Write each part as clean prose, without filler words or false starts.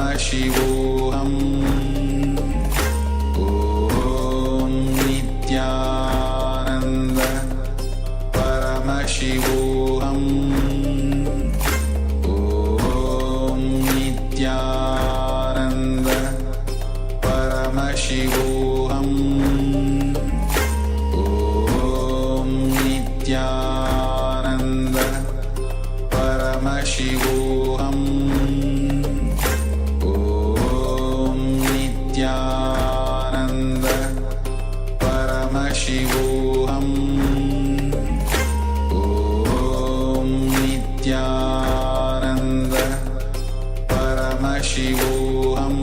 Paramashivoham Om Nityananda Paramashivoham Om Nityananda Paramashivoham Om Nityananda Paramashivoham Om Nityananda Paramashivoham Om Nityananda Paramashivoham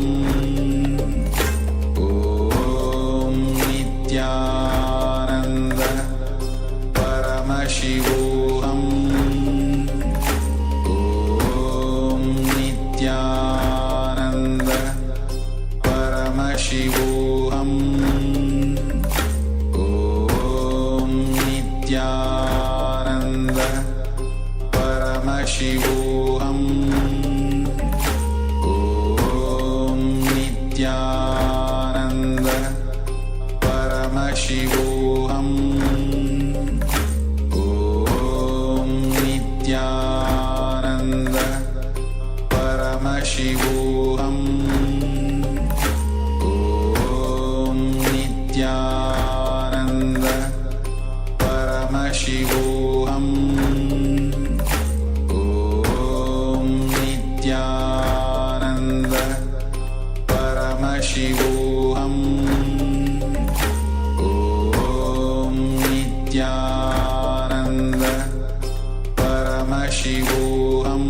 Om Nityananda Paramashivoham Om Nityananda Paramashivoham Om Nityananda Paramashivoham Om Nityananda Paramashivoham Om Nityananda Paramashivoham Om Nityananda Paramashivoham Om Nityananda Paramashivoham Om Nityananda Paramashivoham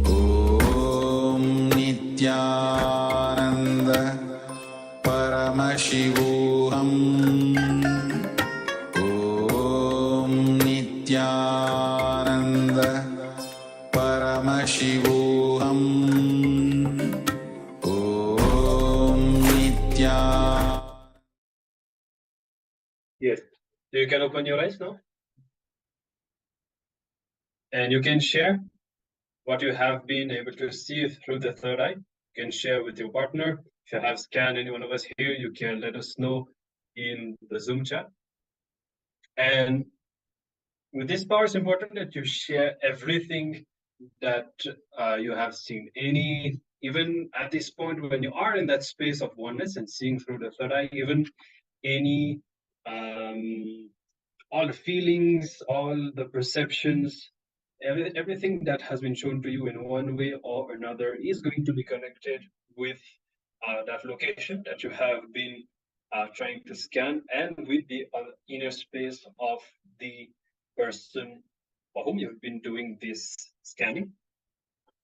Om Nityananda Paramashivoham Om Nityananda Paramashivoham Om Nityananda. Yes. So you can open your eyes now. And you can share what you have been able to see through the third eye. You can share with your partner. If you have scanned any one of us here, you can let us know in the Zoom chat. And with this power, it's important that you share everything that you have seen. Even at this point, when you are in that space of oneness and seeing through the third eye, even any all the feelings, all the perceptions, everything that has been shown to you in one way or another is going to be connected with that location that you have been trying to scan, and with the inner space of the person for whom you've been doing this scanning.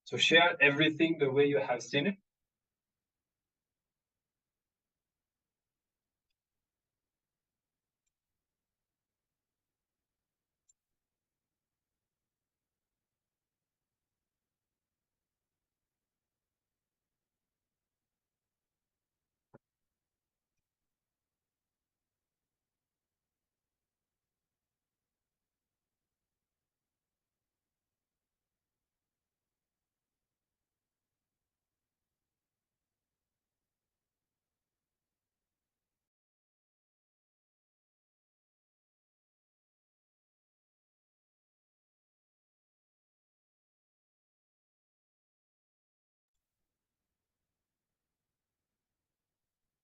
So share everything the way you have seen it.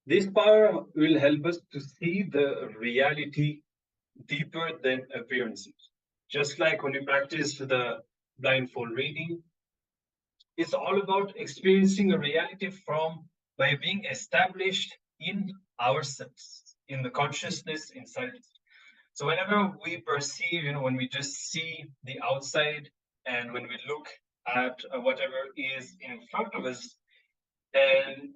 This power will help us to see the reality deeper than appearances. Just like when we practice the blindfold reading, it's all about experiencing a reality by being established in ourselves, in the consciousness inside us. So whenever we perceive, when we just see the outside, and when we look at whatever is in front of us, and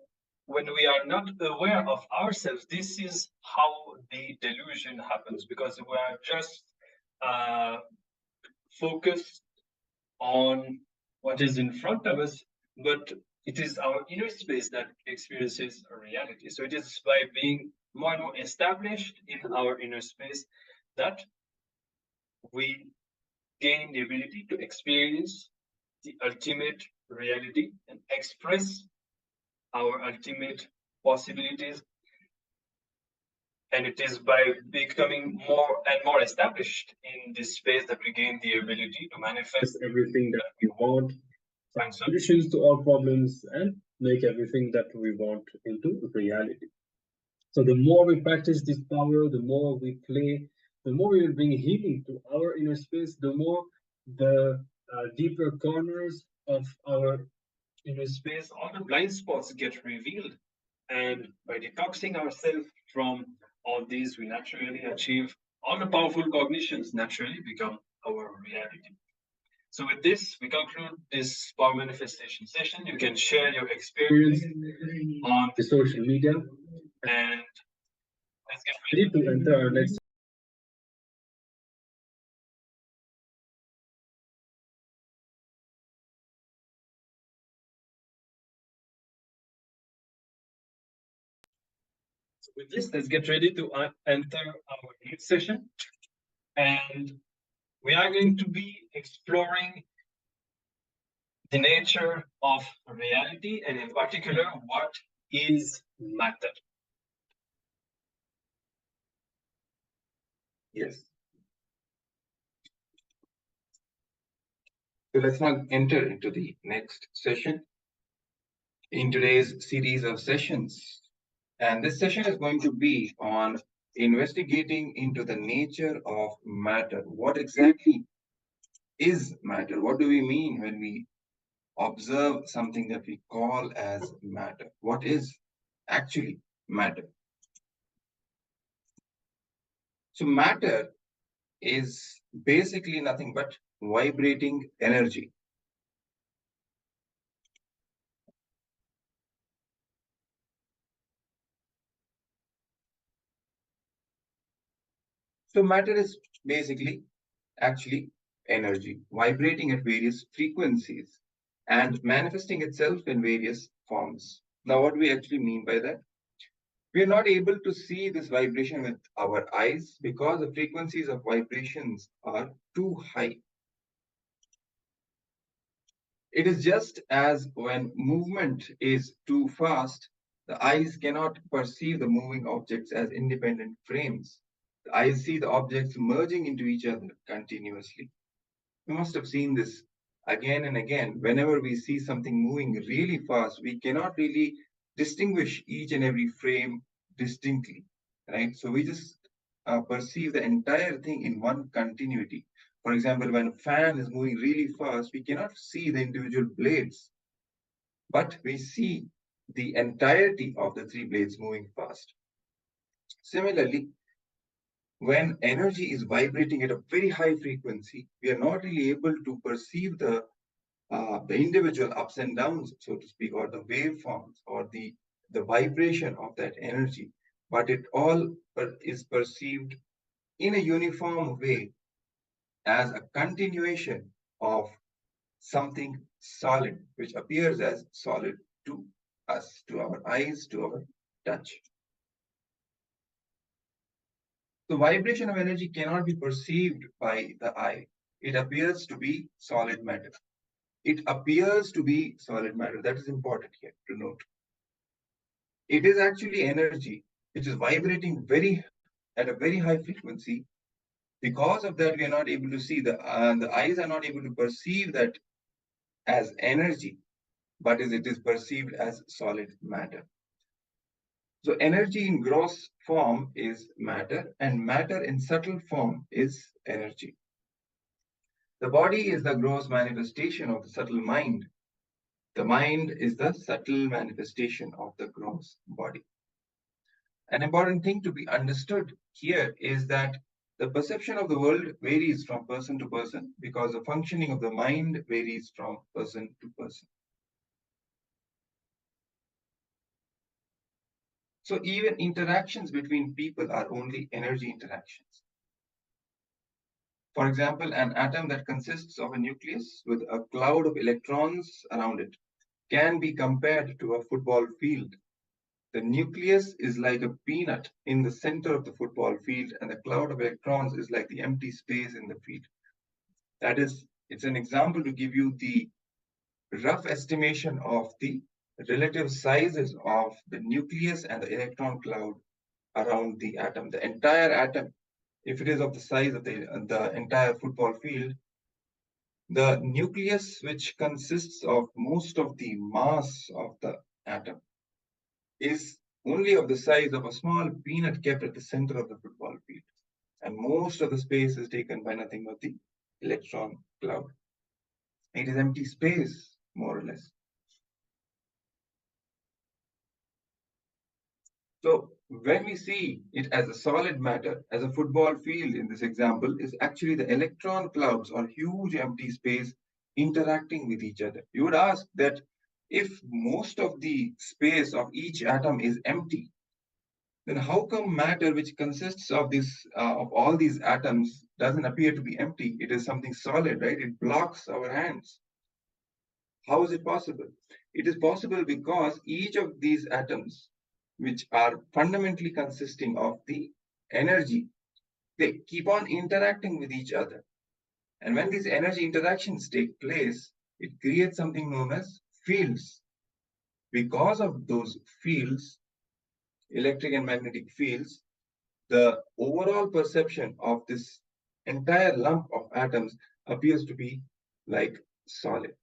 when we are not aware of ourselves, this is how the delusion happens, because we are just focused on what is in front of us, but it is our inner space that experiences a reality. So it is by being more and more established in our inner space that we gain the ability to experience the ultimate reality and express our ultimate possibilities. And it is by becoming more and more established in this space that we gain the ability to manifest everything that we want, find solutions to all problems, and make everything that we want into reality. So the more we practice this power, the more we play, the more we will bring healing to our inner space, the more the deeper corners of our inner space, all the blind spots get revealed. And by detoxing ourselves from all these, we naturally achieve all the powerful cognitions naturally become our reality. So with this, we conclude this power manifestation session. You can share your experience on the social media, and let's get ready to enter our next. So with this, let's get ready to enter our next session. And we are going to be exploring the nature of reality, and in particular, what is matter. Yes. So let's now enter into the next session in today's series of sessions. And this session is going to be on investigating into the nature of matter. What exactly is matter? What do we mean when we observe something that we call as matter? What is actually matter? So matter is basically nothing but vibrating energy. So matter is basically actually energy, vibrating at various frequencies and manifesting itself in various forms. Now, what do we actually mean by that? We are not able to see this vibration with our eyes because the frequencies of vibrations are too high. It is just as when movement is too fast, the eyes cannot perceive the moving objects as independent frames. The eyes see the objects merging into each other continuously. You must have seen this again and again. Whenever we see something moving really fast, we cannot really distinguish each and every frame distinctly, right? So we just perceive the entire thing in one continuity. For example, when a fan is moving really fast, we cannot see the individual blades, but we see the entirety of the three blades moving fast. Similarly, when energy is vibrating at a very high frequency, we are not really able to perceive the individual ups and downs, so to speak, or the waveforms, or the vibration of that energy, but it all is perceived in a uniform way as a continuation of something solid, which appears as solid to us, to our eyes, to our touch. The vibration of energy cannot be perceived by the eye. It appears to be solid matter. It appears to be solid matter. That is important here to note. It is actually energy which is vibrating at a very high frequency. Because of that, we are not able to see the eyes are not able to perceive that as energy, but it is perceived as solid matter. So energy in gross form is matter, and matter in subtle form is energy. The body is the gross manifestation of the subtle mind. The mind is the subtle manifestation of the gross body. An important thing to be understood here is that the perception of the world varies from person to person because the functioning of the mind varies from person to person. So even interactions between people are only energy interactions. For example, an atom that consists of a nucleus with a cloud of electrons around it can be compared to a football field. The nucleus is like a peanut in the center of the football field, and the cloud of electrons is like the empty space in the field. That is, it's an example to give you the rough estimation of the relative sizes of the nucleus and the electron cloud around the atom. The entire atom, if it is of the size of the entire football field, the nucleus, which consists of most of the mass of the atom, is only of the size of a small peanut kept at the center of the football field. And most of the space is taken by nothing but the electron cloud. It is empty space, more or less. So when we see it as a solid matter, as a football field in this example, is actually the electron clouds or huge empty space interacting with each other. You would ask that if most of the space of each atom is empty, then how come matter, which consists of this of all these atoms, doesn't appear to be empty? It is something solid, right? It blocks our hands. How is it possible? It is possible because each of these atoms, which are fundamentally consisting of the energy, they keep on interacting with each other. And when these energy interactions take place, it creates something known as fields. Because of those fields, electric and magnetic fields, the overall perception of this entire lump of atoms appears to be like solid.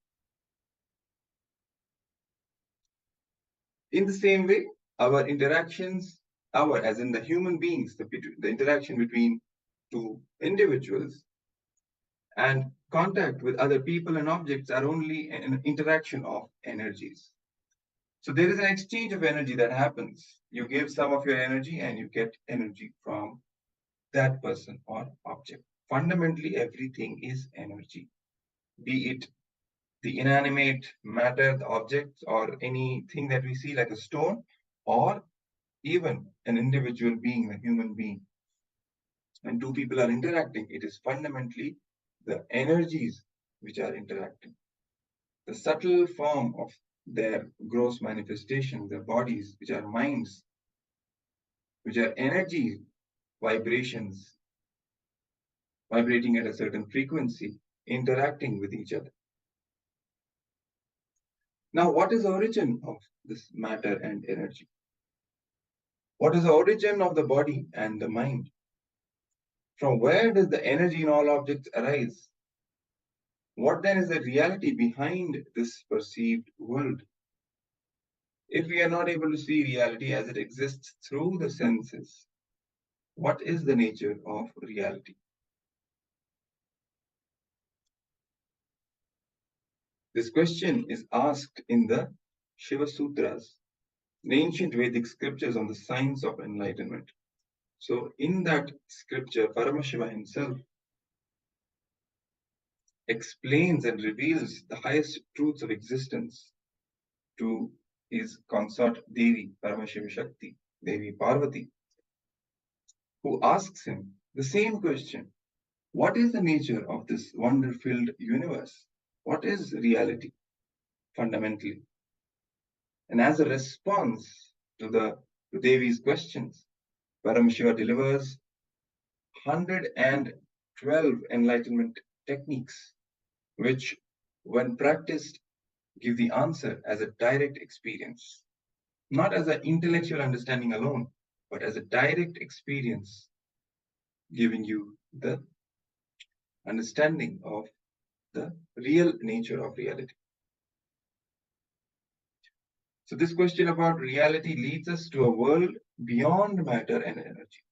In the same way, our interactions, as in the human beings, the interaction between two individuals and contact with other people and objects are only an interaction of energies. So there is an exchange of energy that happens. You give some of your energy and you get energy from that person or object. Fundamentally, everything is energy, be it the inanimate matter, the objects, or anything that we see like a stone, or even an individual being, a human being. When two people are interacting, it is fundamentally the energies which are interacting. The subtle form of their gross manifestation, their bodies, which are minds, which are energy vibrations, vibrating at a certain frequency, interacting with each other. Now, what is the origin of this matter and energy? What is the origin of the body and the mind? From where does the energy in all objects arise? What then is the reality behind this perceived world? If we are not able to see reality as it exists through the senses, what is the nature of reality? This question is asked in the Shiva Sutras, the ancient Vedic scriptures on the science of enlightenment. So in that scripture, Paramashiva himself explains and reveals the highest truths of existence to his consort Devi, Paramashiva Shakti, Devi Parvati, who asks him the same question. What is the nature of this wonder-filled universe? What is reality, fundamentally? And as a response to Devi's questions, Paramashiva delivers 112 enlightenment techniques, which, when practiced, give the answer as a direct experience, not as an intellectual understanding alone, but as a direct experience, giving you the understanding of the real nature of reality. So this question about reality leads us to a world beyond matter and energy,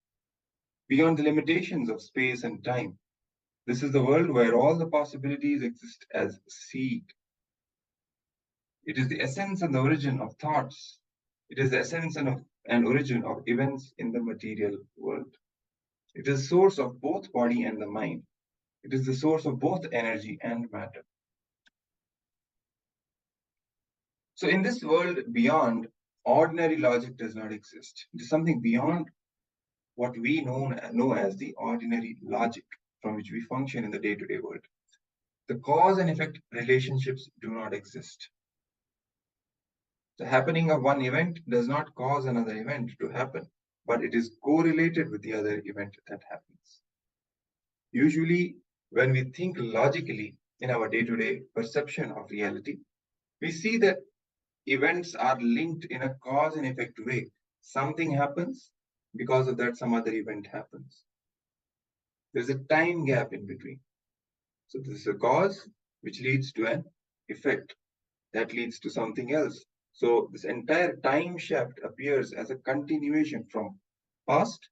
beyond the limitations of space and time. This is the world where all the possibilities exist as seed. It is the essence and the origin of thoughts. It is the essence and origin of events in the material world. It is the source of both body and the mind. It is the source of both energy and matter. So in this world beyond, ordinary logic does not exist. It is something beyond what we know as the ordinary logic from which we function in the day-to-day world. The cause and effect relationships do not exist. The happening of one event does not cause another event to happen, but it is correlated with the other event that happens. Usually, when we think logically in our day-to-day perception of reality, We see that events are linked in a cause and effect way. Something happens, because of that, some other event happens. There's a time gap in between. So this is a cause which leads to an effect that leads to something else. So this entire time shaft appears as a continuation from past,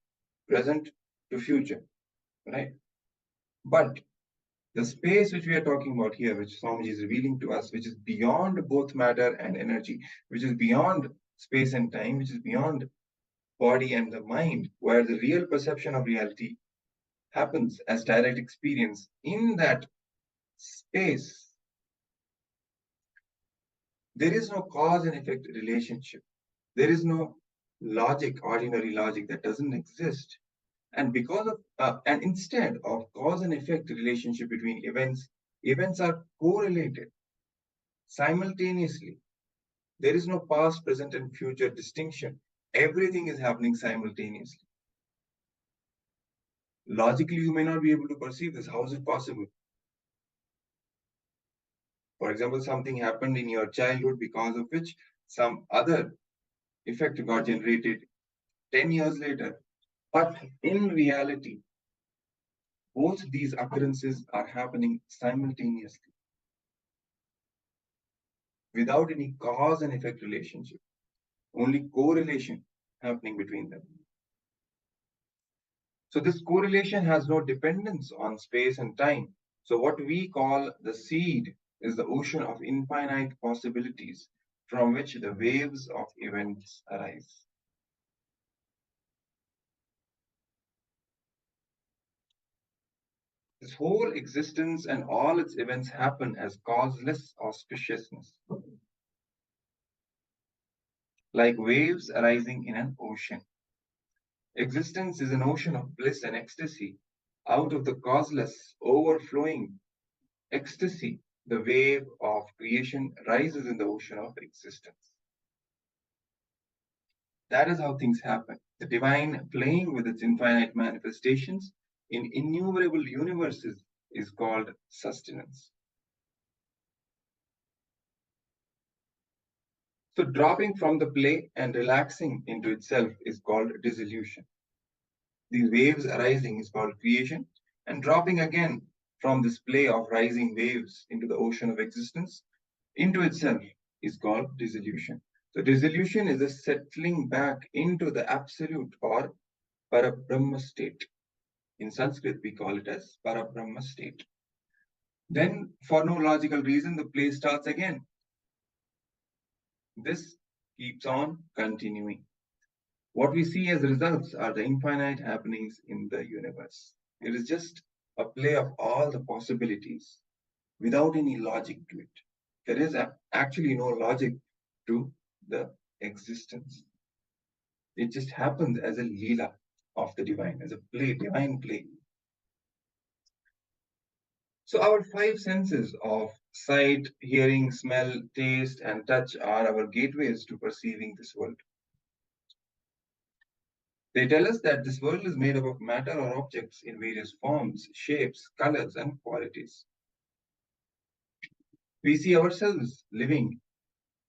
present to future, right? But the space which we are talking about here, which Swamiji is revealing to us, which is beyond both matter and energy, which is beyond space and time, which is beyond body and the mind, where the real perception of reality happens as direct experience in that space. There is no cause and effect relationship. There is no logic, ordinary logic, that doesn't exist. And because of, and instead of cause and effect relationship between events, events are correlated simultaneously. There is no past, present, and future distinction. Everything is happening simultaneously. Logically, you may not be able to perceive this. How is it possible? For example, something happened in your childhood because of which some other effect got generated 10 years later. But in reality, both these occurrences are happening simultaneously without any cause and effect relationship, only correlation happening between them. So this correlation has no dependence on space and time. So what we call the seed is the ocean of infinite possibilities from which the waves of events arise. This whole existence and all its events happen as causeless auspiciousness, like waves arising in an ocean. Existence is an ocean of bliss and ecstasy. Out of the causeless, overflowing ecstasy, the wave of creation rises in the ocean of existence. That is how things happen. The divine playing with its infinite manifestations in innumerable universes is called sustenance. So dropping from the play and relaxing into itself is called dissolution. These waves arising is called creation, and dropping again from this play of rising waves into the ocean of existence into itself is called dissolution. So dissolution is a settling back into the absolute or Parabrahma state. In Sanskrit, we call it as Parabrahma state. Then, for no logical reason, the play starts again. This keeps on continuing. What we see as results are the infinite happenings in the universe. It is just a play of all the possibilities without any logic to it. There is actually no logic to the existence. It just happens as a leela of the divine, as a play, divine play. So our five senses of sight, hearing, smell, taste, and touch are our gateways to perceiving this world. They tell us that this world is made up of matter or objects in various forms, shapes, colors, and qualities. We see ourselves living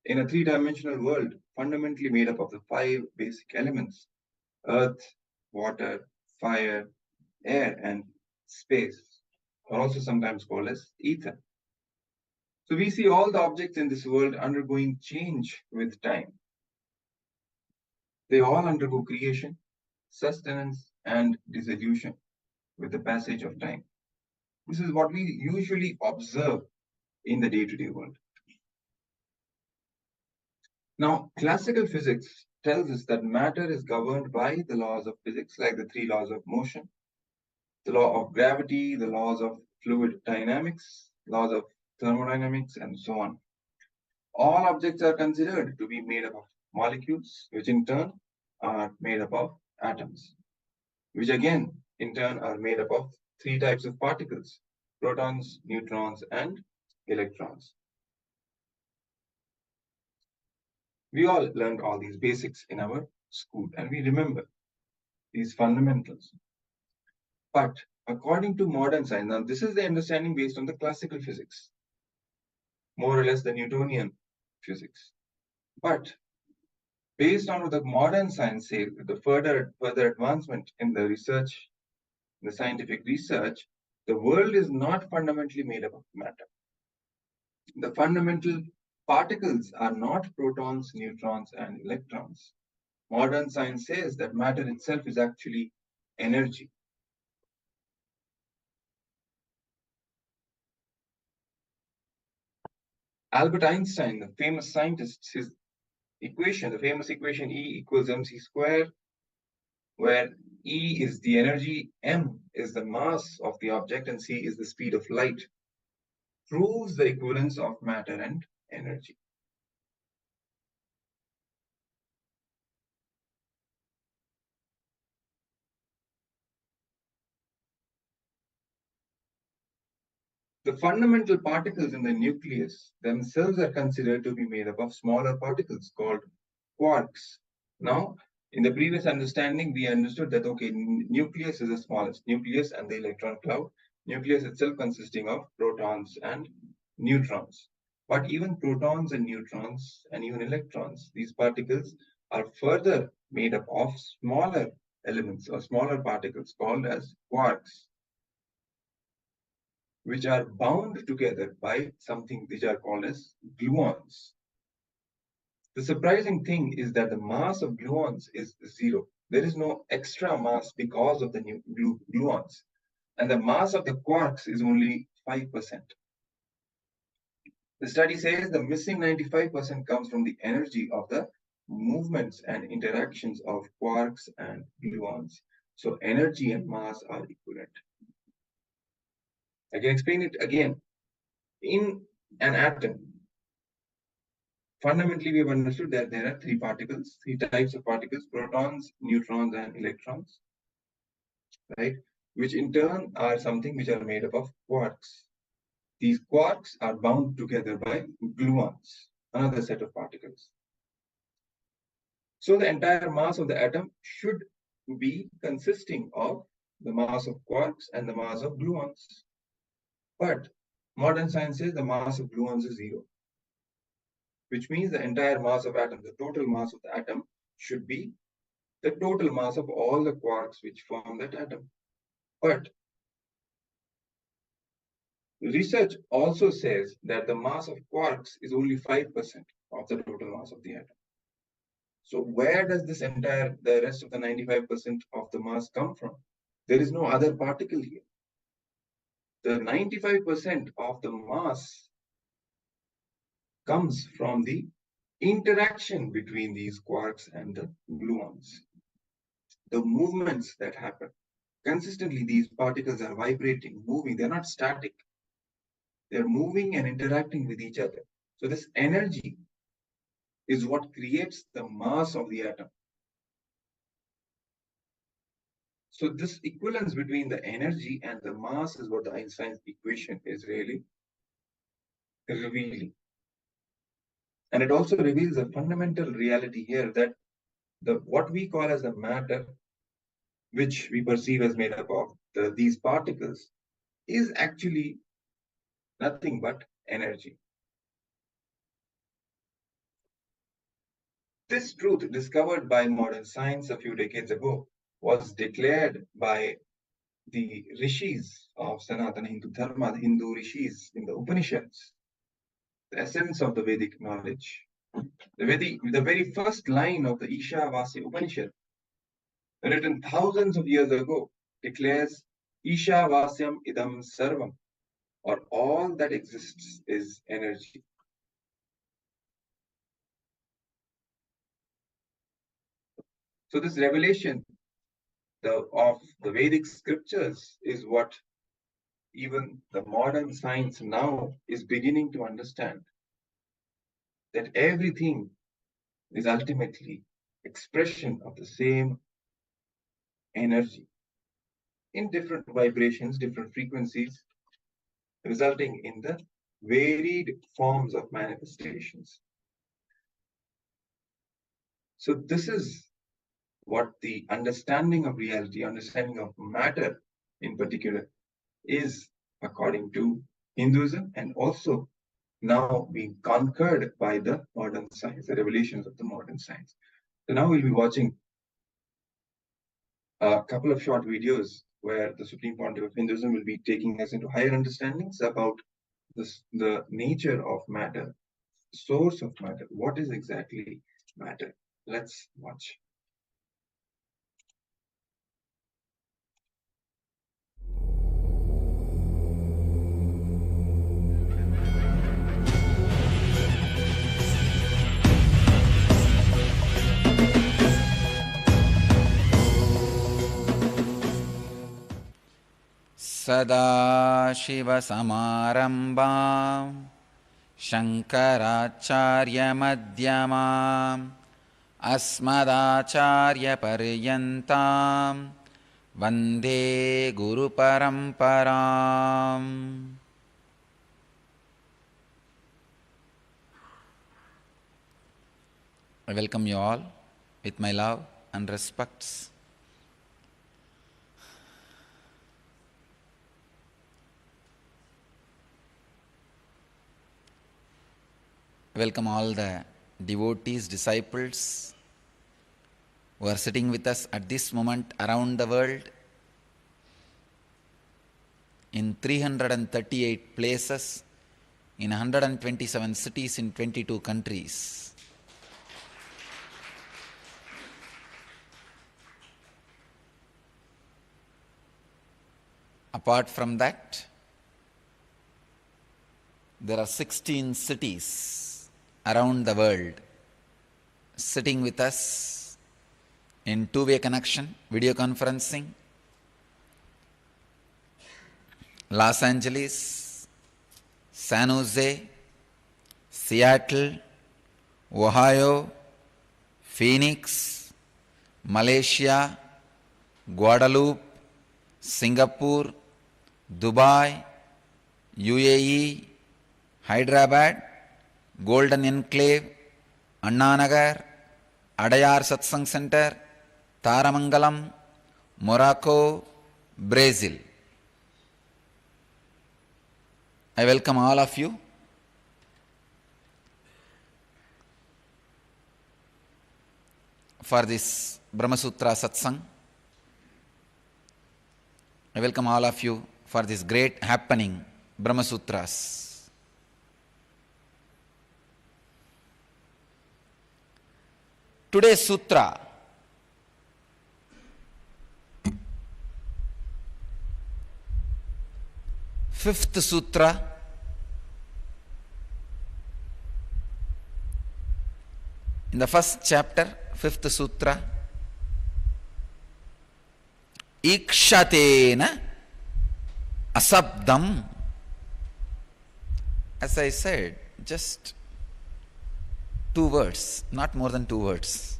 in a three-dimensional world fundamentally made up of the five basic elements: earth, water, fire, air, and space, or also sometimes called as ether. So we see all the objects in this world undergoing change with time. They all undergo creation, sustenance, and dissolution with the passage of time. This is what we usually observe in the day-to-day world. Now, classical physics tells us that matter is governed by the laws of physics, like the three laws of motion, the law of gravity, the laws of fluid dynamics, laws of thermodynamics, and so on. All objects are considered to be made up of molecules, which in turn are made up of atoms, which again, in turn, are made up of three types of particles: protons, neutrons, and electrons. We all learned all these basics in our school, and we remember these fundamentals. But according to modern science, now this is the understanding based on the classical physics, more or less the Newtonian physics. But based on what the modern science says, with the further advancement in the research, the scientific research, the world is not fundamentally made up of matter. The fundamental particles are not protons, neutrons, and electrons. Modern science says that matter itself is actually energy. Albert Einstein, the famous scientist, his equation, the famous equation E equals mc squared, where E is the energy, m is the mass of the object, and c is the speed of light, proves the equivalence of matter and energy. The fundamental particles in the nucleus themselves are considered to be made up of smaller particles called quarks. Now, in the previous understanding, we understood that, okay, nucleus is the smallest, nucleus and the electron cloud, nucleus itself consisting of protons and neutrons. But even protons and neutrons and even electrons, these particles are further made up of smaller elements or smaller particles called as quarks, which are bound together by something which are called as gluons. The surprising thing is that the mass of gluons is zero. There is no extra mass because of the new gluons. And the mass of the quarks is only 5%. The study says the missing 95% comes from the energy of the movements and interactions of quarks and gluons. So energy and mass are equivalent. I can explain it again. In an atom, fundamentally, we have understood that there are three types of particles: protons, neutrons, and electrons, right? Which in turn are something which are made up of quarks. These quarks are bound together by gluons, another set of particles. So the entire mass of the atom should be consisting of the mass of quarks and the mass of gluons. But modern science says the mass of gluons is zero, which means the entire mass of atom, the total mass of the atom, should be the total mass of all the quarks which form that atom. But research also says that the mass of quarks is only 5% of the total mass of the atom. So where does the rest of the 95% of the mass come from? There is no other particle here. The 95% of the mass comes from the interaction between these quarks and the gluons. The movements that happen. Consistently, these particles are vibrating, moving. They're not static. They're moving and interacting with each other. So this energy is what creates the mass of the atom. So this equivalence between the energy and the mass is what the Einstein's equation is really revealing. And it also reveals a fundamental reality here that what we call as the matter, which we perceive as made up of these particles, is actually nothing but energy. This truth, discovered by modern science a few decades ago, was declared by the rishis of Sanatana Hindu Dharma, the Hindu rishis in the Upanishads, the essence of the Vedic knowledge. The very first line of the Ishavasya Upanishad, written thousands of years ago, declares Ishavasyam idam sarvam, or all that exists is energy. So this revelation of the Vedic scriptures is what even the modern science now is beginning to understand, that everything is ultimately expression of the same energy in different vibrations, different frequencies, resulting in the varied forms of manifestations. So this is what the understanding of reality, understanding of matter in particular, is according to Hinduism and also now being conquered by the modern science, the revolutions of the modern science. So now we'll be watching a couple of short videos where the Supreme Pontiff of Hinduism will be taking us into higher understandings about the nature of matter, source of matter. What is exactly matter? Let's watch. सदाशिवसमारम्भां शङ्कराचार्यमध्यमाम् अस्मदाचार्यपर्यन्तां वन्दे गुरुपरम्पराम्. I welcome you all with my love and respects. Welcome all the devotees, disciples who are sitting with us at this moment around the world in 338 places, in 127 cities in 22 countries. Apart from that, there are 16 cities around the world sitting with us in two-way connection, video conferencing. Los Angeles, San Jose, Seattle, Ohio, Phoenix, Malaysia, Guadeloupe, Singapore, Dubai, UAE, Hyderabad, Golden Enclave, Annanagar, Adayar Satsang Center, Taramangalam, Morocco, Brazil. I welcome all of you. For this Brahma Sutra Satsang. I welcome all of you for this great happening, Brahma Sutras. Today's sutra fifth sutra, in the first chapter, fifth sutra, Ikshatena asabdam. As I said, just 2 words, not more than 2 words.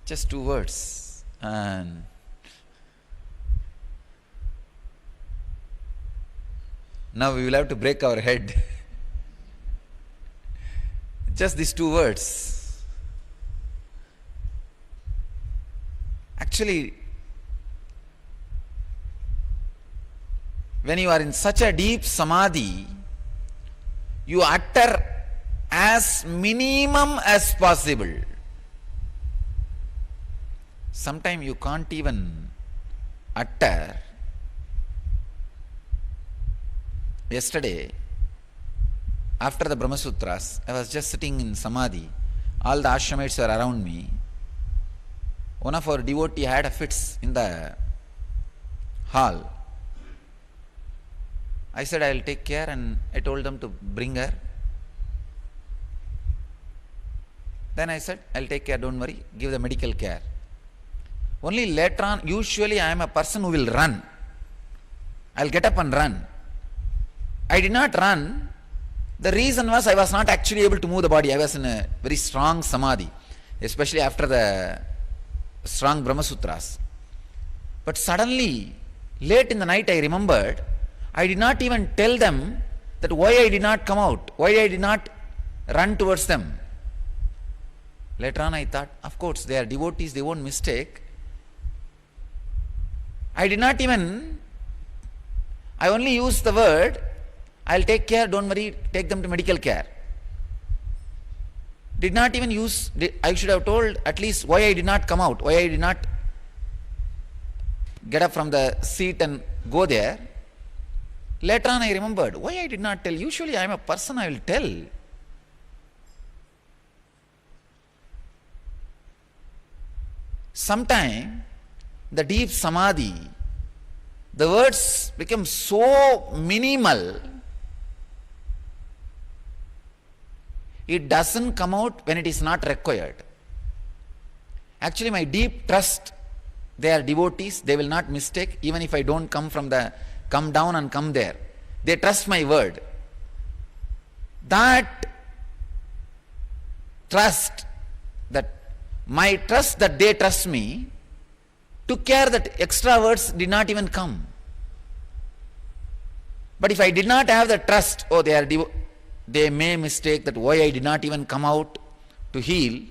Just 2 words. And now we will have to break our head. Just these 2 words. Actually, when you are in such a deep samadhi, you utter as minimum as possible. Sometimes you can't even utter. Yesterday, after the Brahma Sutras, I was just sitting in samadhi. All the ashramites were around me. One of our devotees had a fits in the hall. I said, I will take care, and I told them to bring her. Then I said, I'll take care, don't worry, give the medical care. Only later on, usually I am a person who will run. I'll get up and run. I did not run. The reason was I was not actually able to move the body. I was in a very strong samadhi, especially after the strong Brahma Sutras. But suddenly, late in the night, I remembered, I did not even tell them that why I did not come out, why I did not run towards them. Later on I thought, of course, they are devotees, they won't mistake. I did not even, I only used the word, I'll take care, don't worry, take them to medical care. Did not even use, I should have told at least why I did not come out, why I did not get up from the seat and go there. Later on I remembered, why I did not tell? Usually I am a person, I will tell. Sometime, the deep samadhi, the words become so minimal, it doesn't come out when it is not required. Actually, my deep trust, they are devotees, they will not mistake, even if I don't come down and come there. They trust my word. That trust, my trust that they trust me, took care that extra words did not even come. But if I did not have the trust, they may mistake that why I did not even come out to heal,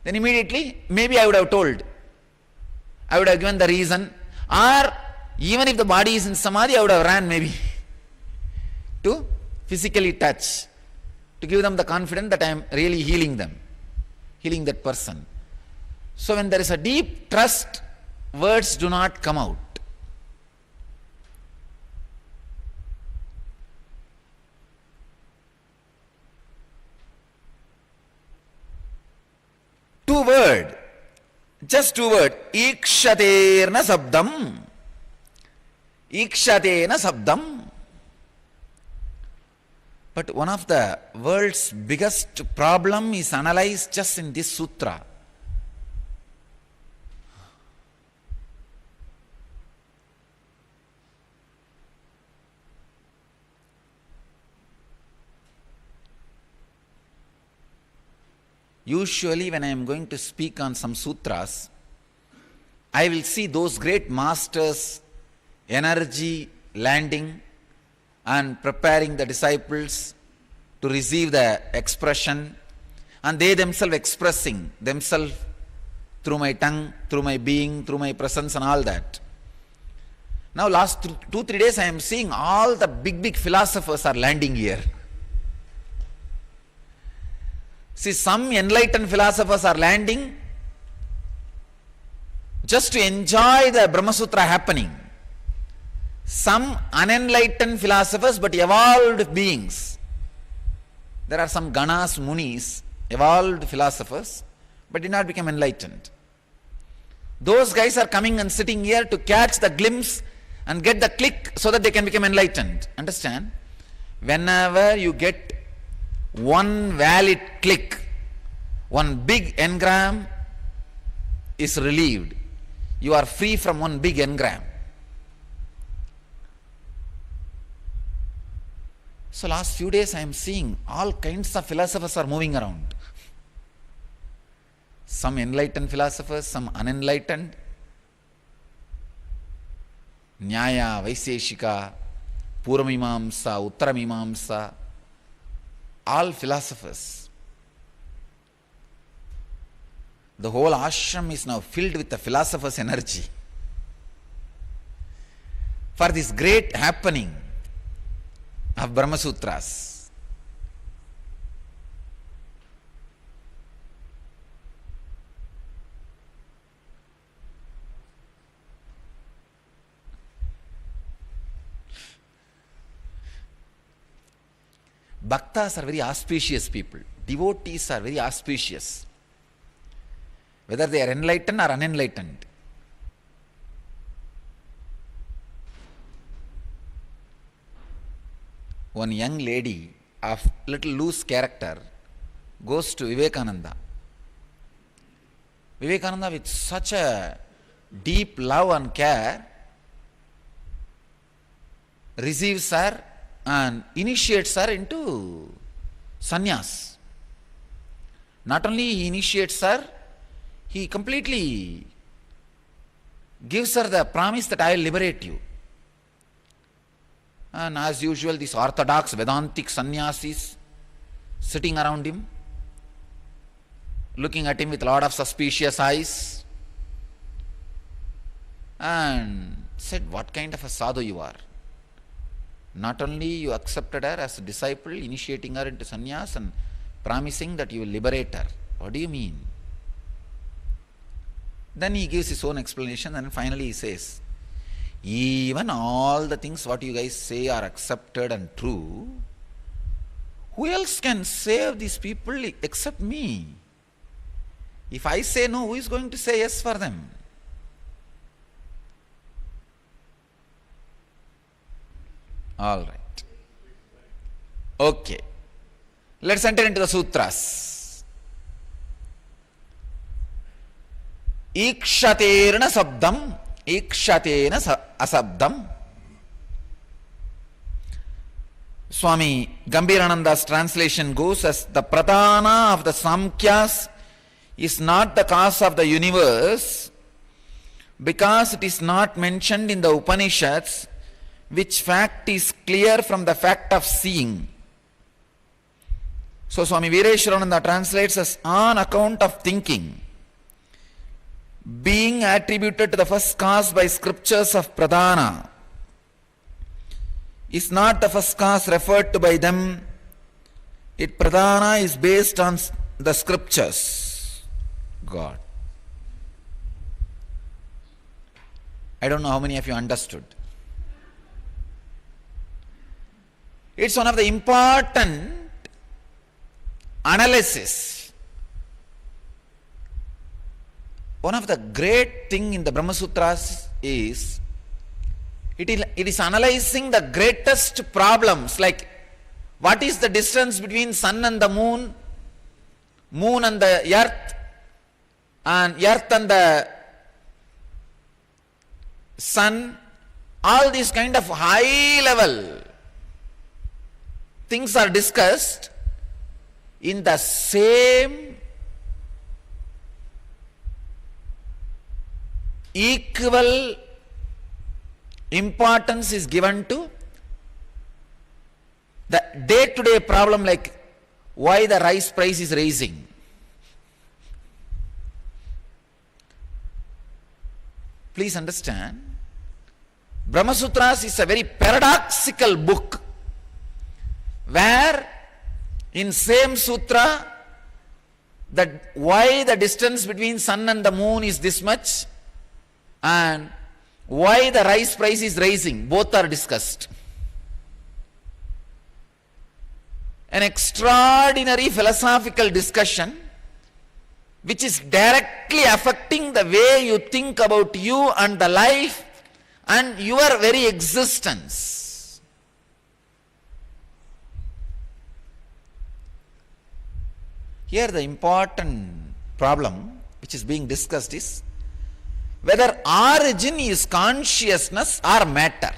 then immediately maybe I would have told. I would have given the reason, or even if the body is in samadhi, I would have ran maybe to physically touch, to give them the confidence that I am really healing them, healing that person. So when there is a deep trust, words do not come out. Just two words, ikshaterna sabdam. Ikshatena sabdam. But one of the world's biggest problem is analyzed just in this sutra. Usually when I am going to speak on some sutras, I will see those great masters, energy landing and preparing the disciples to receive the expression, and they themselves expressing themselves through my tongue, through my being, through my presence and all that. Now last 2-3 days I am seeing all the big philosophers are landing here. See, some enlightened philosophers are landing just to enjoy the Brahma Sutra happening. Some unenlightened philosophers but evolved beings. There are some Ganas, Munis, evolved philosophers but did not become enlightened. Those guys are coming and sitting here to catch the glimpse and get the click so that they can become enlightened. Understand? Whenever you get one valid click, one big engram is relieved. You are free from one big engram. So last few days I am seeing all kinds of philosophers are moving around. Some enlightened philosophers, some unenlightened. Nyaya, Vaiseshika, Puramimamsa, Uttaramimamsa, all philosophers. The whole ashram is now filled with the philosopher's energy for this great happening of Brahma Sutras. Bhaktas are very auspicious people. Devotees are very auspicious, whether they are enlightened or unenlightened. One young lady of little loose character goes to Vivekananda. Vivekananda, with such a deep love and care, receives her and initiates her into sannyas. Not only he initiates her, he completely gives her the promise that I will liberate you. And as usual, these orthodox Vedantic sannyasis sitting around him, looking at him with a lot of suspicious eyes, and said, "What kind of a sadhu you are? Not only you accepted her as a disciple, initiating her into sannyas and promising that you will liberate her. What do you mean? Then he gives his own explanation, and finally he says, even all the things what you guys say are accepted and true, who else can save these people except me? If I say no, who is going to say yes for them? All right. Okay. Let's enter into the sutras. Ikshaterna sabdam, ikshatena asabdam. Swami Gambhirananda's translation goes as the pradhana of the Samkhyas is not the cause of the universe because it is not mentioned in the Upanishads, which fact is clear from the fact of seeing. So Swami Veereshwarananda translates as on account of thinking, being attributed to the first cause by scriptures of pradhana, is not the first cause referred to by them. It pradhana is based on the scriptures. God. I don't know how many of you understood. It's one of the important analysis. One of the great thing in the Brahma Sutras is it is analyzing the greatest problems, like what is the distance between sun and the moon, moon and the earth and the sun. All these kind of high level things are discussed in the same equal importance is given to the day-to-day problem, like why the rice price is rising. Please understand, Brahma Sutras is a very paradoxical book, where in same sutra, that why the distance between sun and the moon is this much and why the rice price is rising, both are discussed. An extraordinary philosophical discussion which is directly affecting the way you think about you and the life and your very existence. Here the important problem which is being discussed is whether origin is consciousness or matter.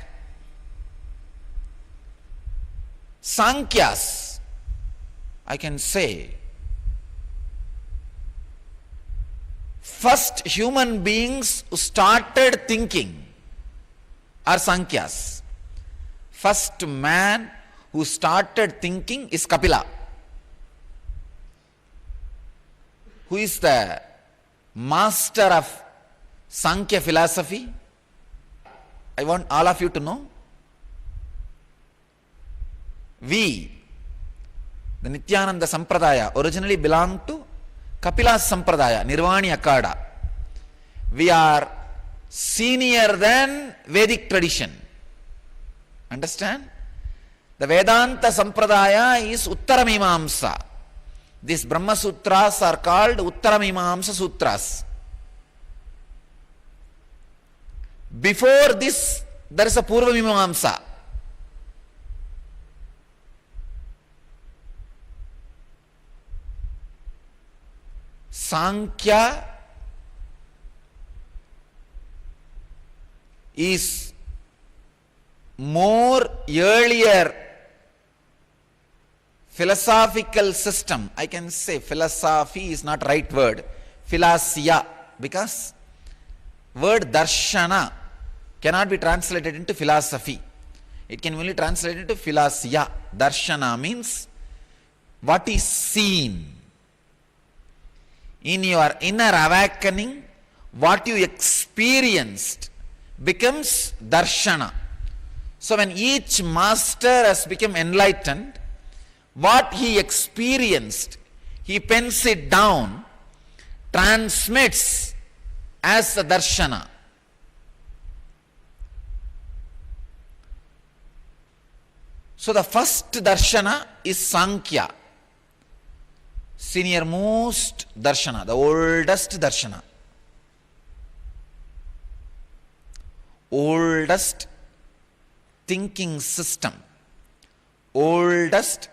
Sankhyas, I can say, first human beings who started thinking are Sankhyas. First man who started thinking is Kapila, who is the master of Sankhya philosophy. I want all of you to know. We, the Nityananda Sampradaya, originally belonged to Kapila's Sampradaya, Nirvani Akada. We are senior than Vedic tradition. Understand? The Vedanta Sampradaya is Uttaramimamsa. These Brahma Sutras are called Uttaramimamsa Sutras. Before this, there is a Purva Mimamsa. Sankhya is more earlier philosophical system. I can say philosophy is not right word. Philosia, because word darshana cannot be translated into philosophy. It can only translate into philosia. Darshana means what is seen. In your inner awakening, what you experienced becomes darshana. So when each master has become enlightened, what he experienced, he pens it down, transmits as a darshana. So the first darshana is Sankhya, senior most darshana, the oldest darshana, oldest thinking system, oldest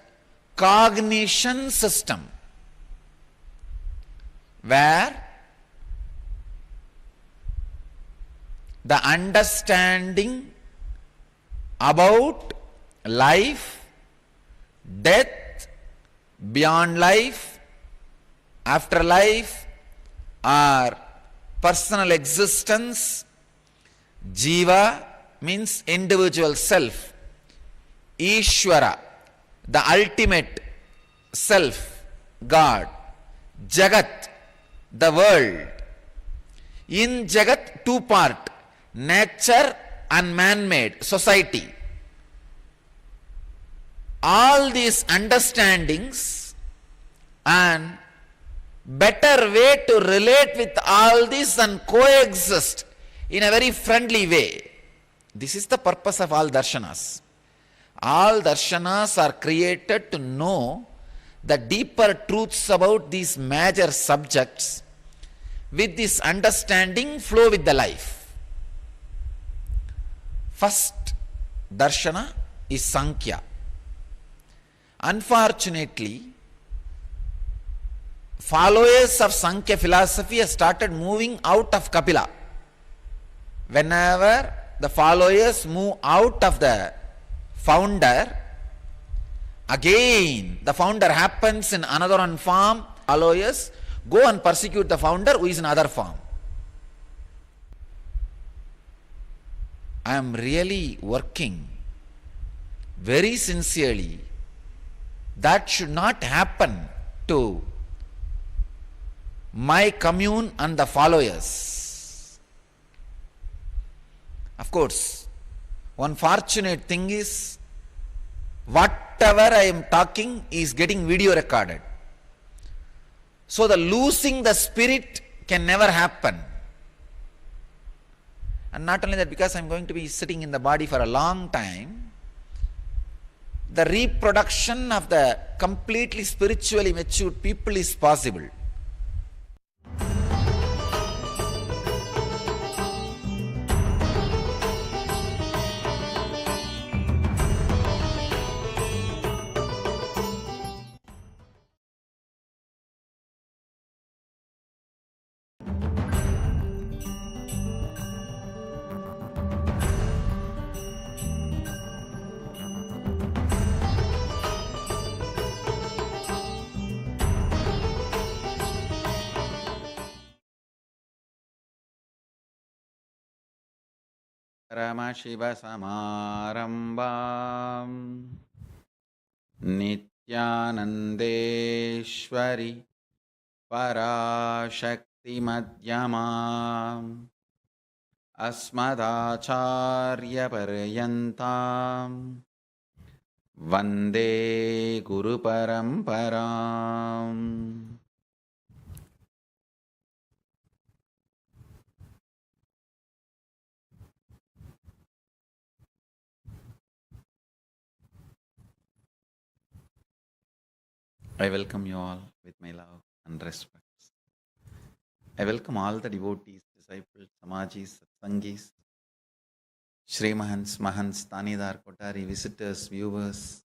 cognition system, where the understanding about life, death, beyond life, afterlife, or personal existence, jiva means individual self, Ishvara, the ultimate self, God, Jagat, the world. In Jagat, two part, nature and man-made, society. All these understandings and better way to relate with all this and coexist in a very friendly way. This is the purpose of all darshanas. All darshanas are created to know the deeper truths about these major subjects. With this understanding, flow with the life. First darshana is Sankhya. Unfortunately, followers of Sankhya philosophy have started moving out of Kapila. Whenever the followers move out of the founder, again the founder happens in another one form, followers go and persecute the founder who is in other form. I am really working very sincerely. That should not happen to my commune and the followers. Of course, one fortunate thing is, whatever I am talking is getting video recorded. So the losing the spirit can never happen. And not only that, because I am going to be sitting in the body for a long time, the reproduction of the completely spiritually matured people is possible. Paramashivoham Nityanandeshwari Parashakti Madhyamam Asmadacharya Paryantam Vande Guru Paramparam. I welcome you all with my love and respect. I welcome all the devotees, disciples, samajis, satsangis, Shrimahans, Mahants, Tanidar, Kotari, visitors, viewers,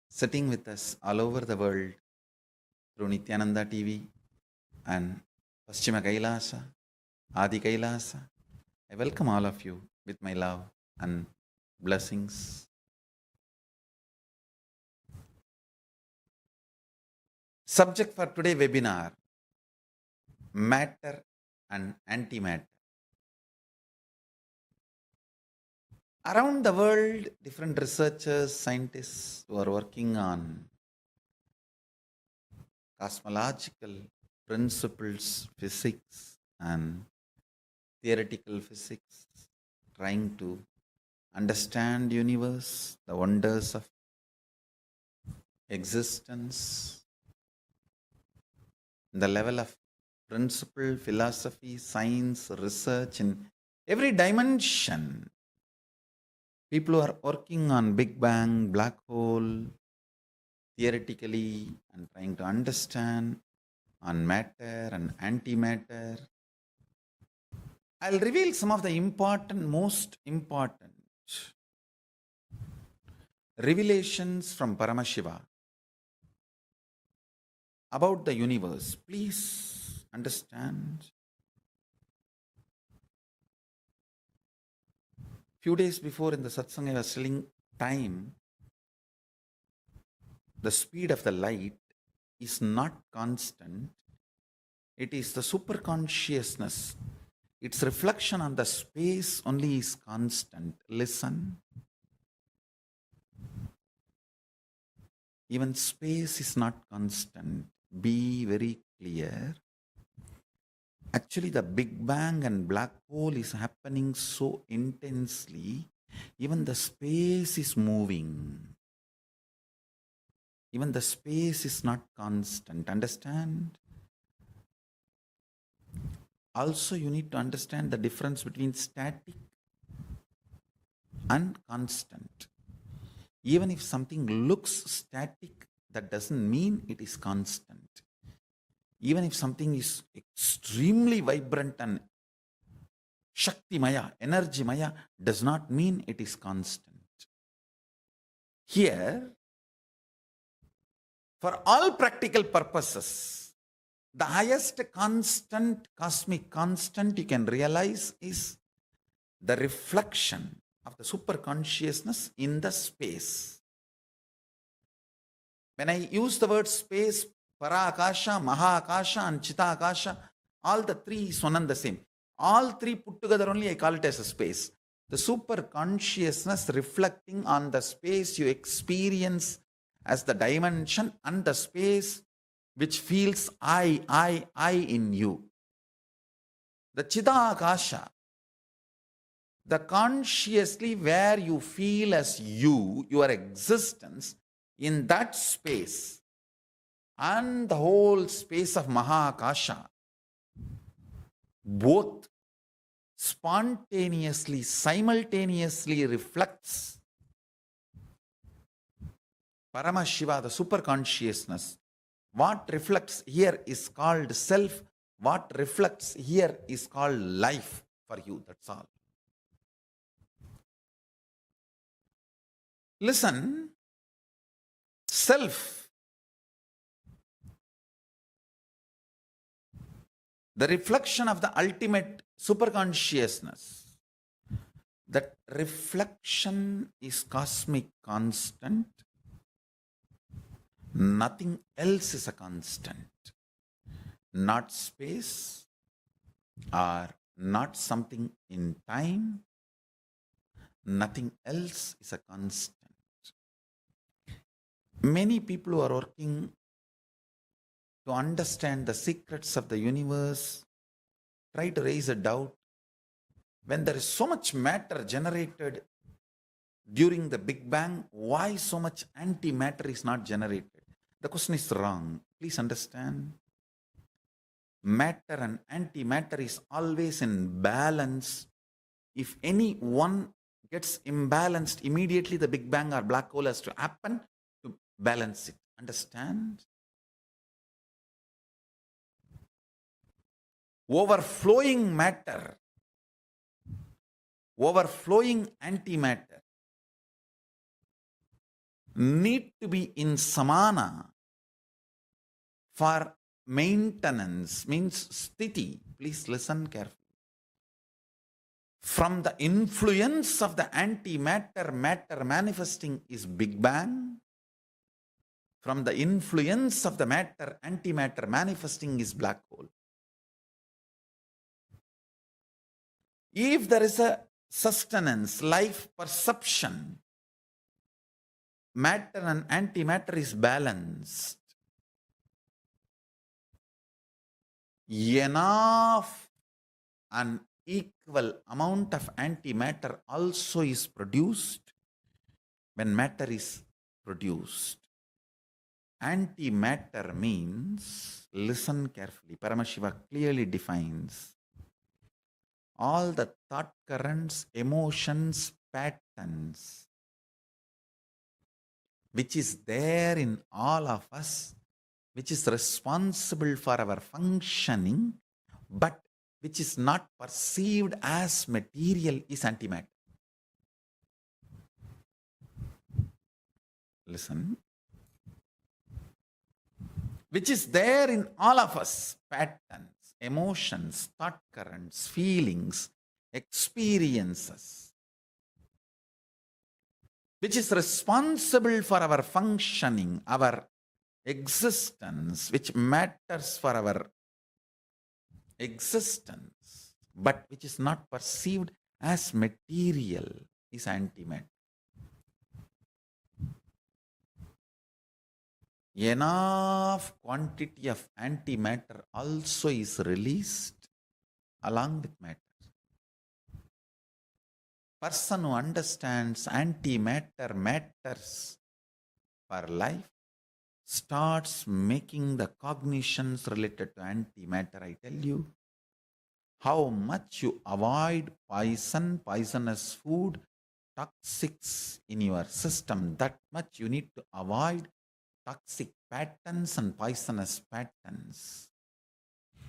sitting with us all over the world through Nityananda TV and Paschima Kailasa, Adi Kailasa. I welcome all of you with my love and blessings. Subject for today's webinar, matter and antimatter. Around the world, different researchers, scientists who are working on cosmological principles, physics and theoretical physics, trying to understand universe, the wonders of existence, the level of principle, philosophy, science, research in every dimension. People who are working on Big Bang, black hole, theoretically, and trying to understand on matter and antimatter. I'll reveal some of the most important revelations from Paramashiva about the universe. Please understand. Few days before in the satsang, I was telling time, the speed of the light is not constant. It is the superconsciousness. Its reflection on the space only is constant. Listen. Even space is not constant. Be very clear. Actually, the Big Bang and black hole is happening so intensely, even the space is moving. Even the space is not constant. Understand? Also, you need to understand the difference between static and constant. Even if something looks static, that doesn't mean it is constant. Even if something is extremely vibrant and Shakti-maya, energy-maya, does not mean it is constant. Here, for all practical purposes, the highest constant, cosmic constant you can realize is the reflection of the superconsciousness in the space. When I use the word space, Para-akasha, Maha-akasha and Chita-akasha, all the three is one and the same. All three put together only I call it as a space. The superconsciousness reflecting on the space you experience as the dimension and the space which feels I in you. The Chita-akasha, the consciously where you feel as you, your existence in that space and the whole space of Mahakasha, both spontaneously, simultaneously reflects Paramashiva, the superconsciousness. What reflects here is called self. What reflects here is called life for you. That's all. Listen, self, the reflection of the ultimate superconsciousness. That reflection is cosmic constant. Nothing else is a constant. Not space or not something in time. Nothing else is a constant. Many people who are working to understand the secrets of the universe try to raise a doubt. When there is so much matter generated during the Big Bang, why so much antimatter is not generated? The question is wrong. Please understand. Matter and antimatter is always in balance. If any one gets imbalanced, immediately the Big Bang or black hole has to happen to balance it. Understand? Overflowing matter, overflowing antimatter need to be in samana for maintenance, means sthiti. Please listen carefully. From the influence of the antimatter, matter manifesting is Big Bang. From the influence of the matter, antimatter manifesting is black hole. If there is a sustenance, life perception, matter and antimatter is balanced, enough and equal amount of antimatter also is produced when matter is produced. Antimatter means, listen carefully, Paramashiva clearly defines all the thought currents, emotions, patterns, which is there in all of us, which is responsible for our functioning, but which is not perceived as material, is antimatter. Listen. Which is there in all of us, patterns, emotions, thought currents, feelings, experiences, which is responsible for our functioning, our existence, which matters for our existence, but which is not perceived as material, is antimatter. Enough quantity of antimatter also is released along with matter. Person who understands antimatter matters for life starts making the cognitions related to antimatter. I tell you, how much you avoid poison, poisonous food, toxics in your system, that much you need to avoid toxic patterns and poisonous patterns.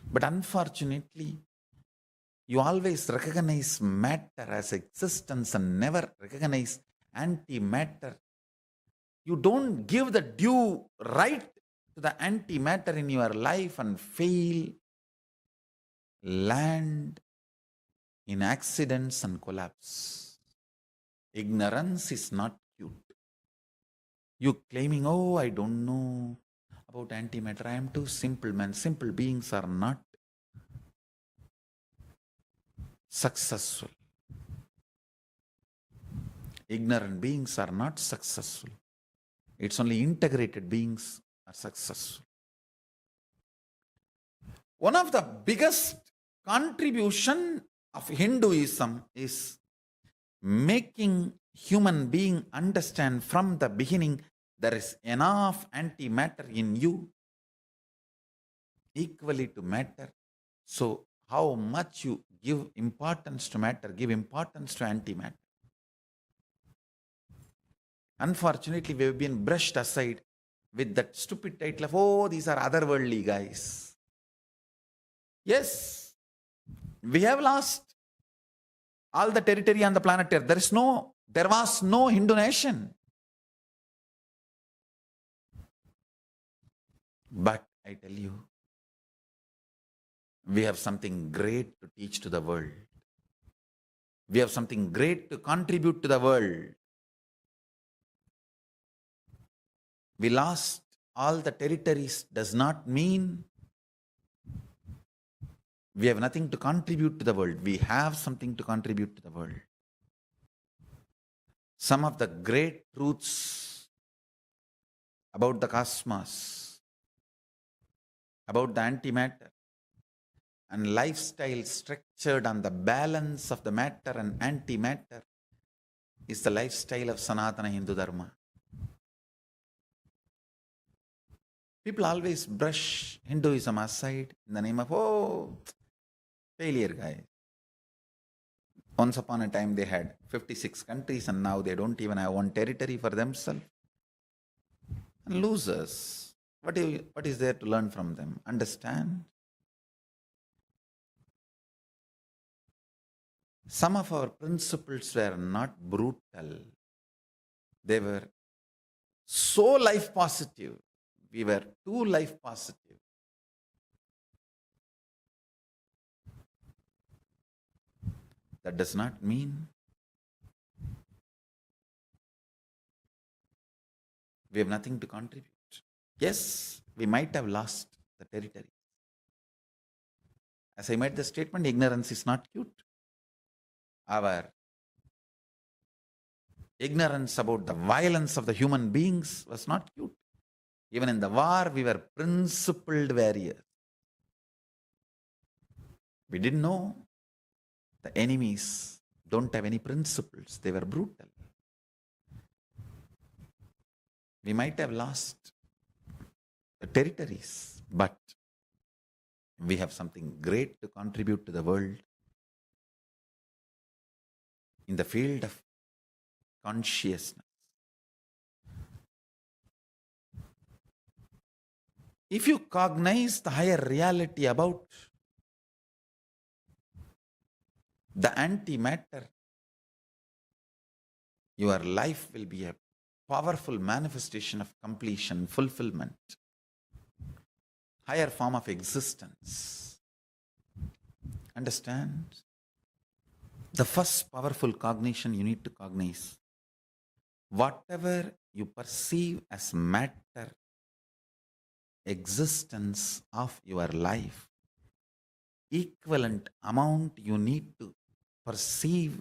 But unfortunately, you always recognize matter as existence and never recognize antimatter. You don't give the due right to the antimatter in your life and fail, land in accidents and collapse. Ignorance is not cute. You claiming, oh, I don't know about antimatter, I am too simple, man. Simple beings are not successful. Ignorant beings are not successful. It's only integrated beings are successful. One of the biggest contribution of Hinduism is making human being understand from the beginning there is enough antimatter in you equally to matter. So how much you give importance to matter, give importance to antimatter. Unfortunately, we have been brushed aside with that stupid title of, oh, these are otherworldly guys. Yes, we have lost all the territory on the planet Earth. There was no Hindu nation. But I tell you, we have something great to teach to the world. We have something great to contribute to the world. We lost all the territories does not mean we have nothing to contribute to the world. We have something to contribute to the world. Some of the great truths about the cosmos, about the antimatter, and lifestyle structured on the balance of the matter and antimatter is the lifestyle of Sanatana Hindu Dharma. People always brush Hinduism aside in the name of, oh, failure guy. Once upon a time they had 56 countries and now they don't even have one territory for themselves. And losers. What is there to learn from them? Understand? Some of our principles were not brutal. They were so life positive. We were too life positive. That does not mean we have nothing to contribute. Yes, we might have lost the territory. As I made the statement, ignorance is not cute. Our ignorance about the violence of the human beings was not cute. Even in the war, we were principled warriors. We didn't know The enemies don't have any principles. They were brutal. We might have lost the territories, but we have something great to contribute to the world in the field of consciousness. If you cognize the higher reality about the antimatter, your life will be a powerful manifestation of completion, fulfillment, higher form of existence. Understand? The first powerful cognition you need to cognize, whatever you perceive as matter, existence of your life, equivalent amount you need to perceive,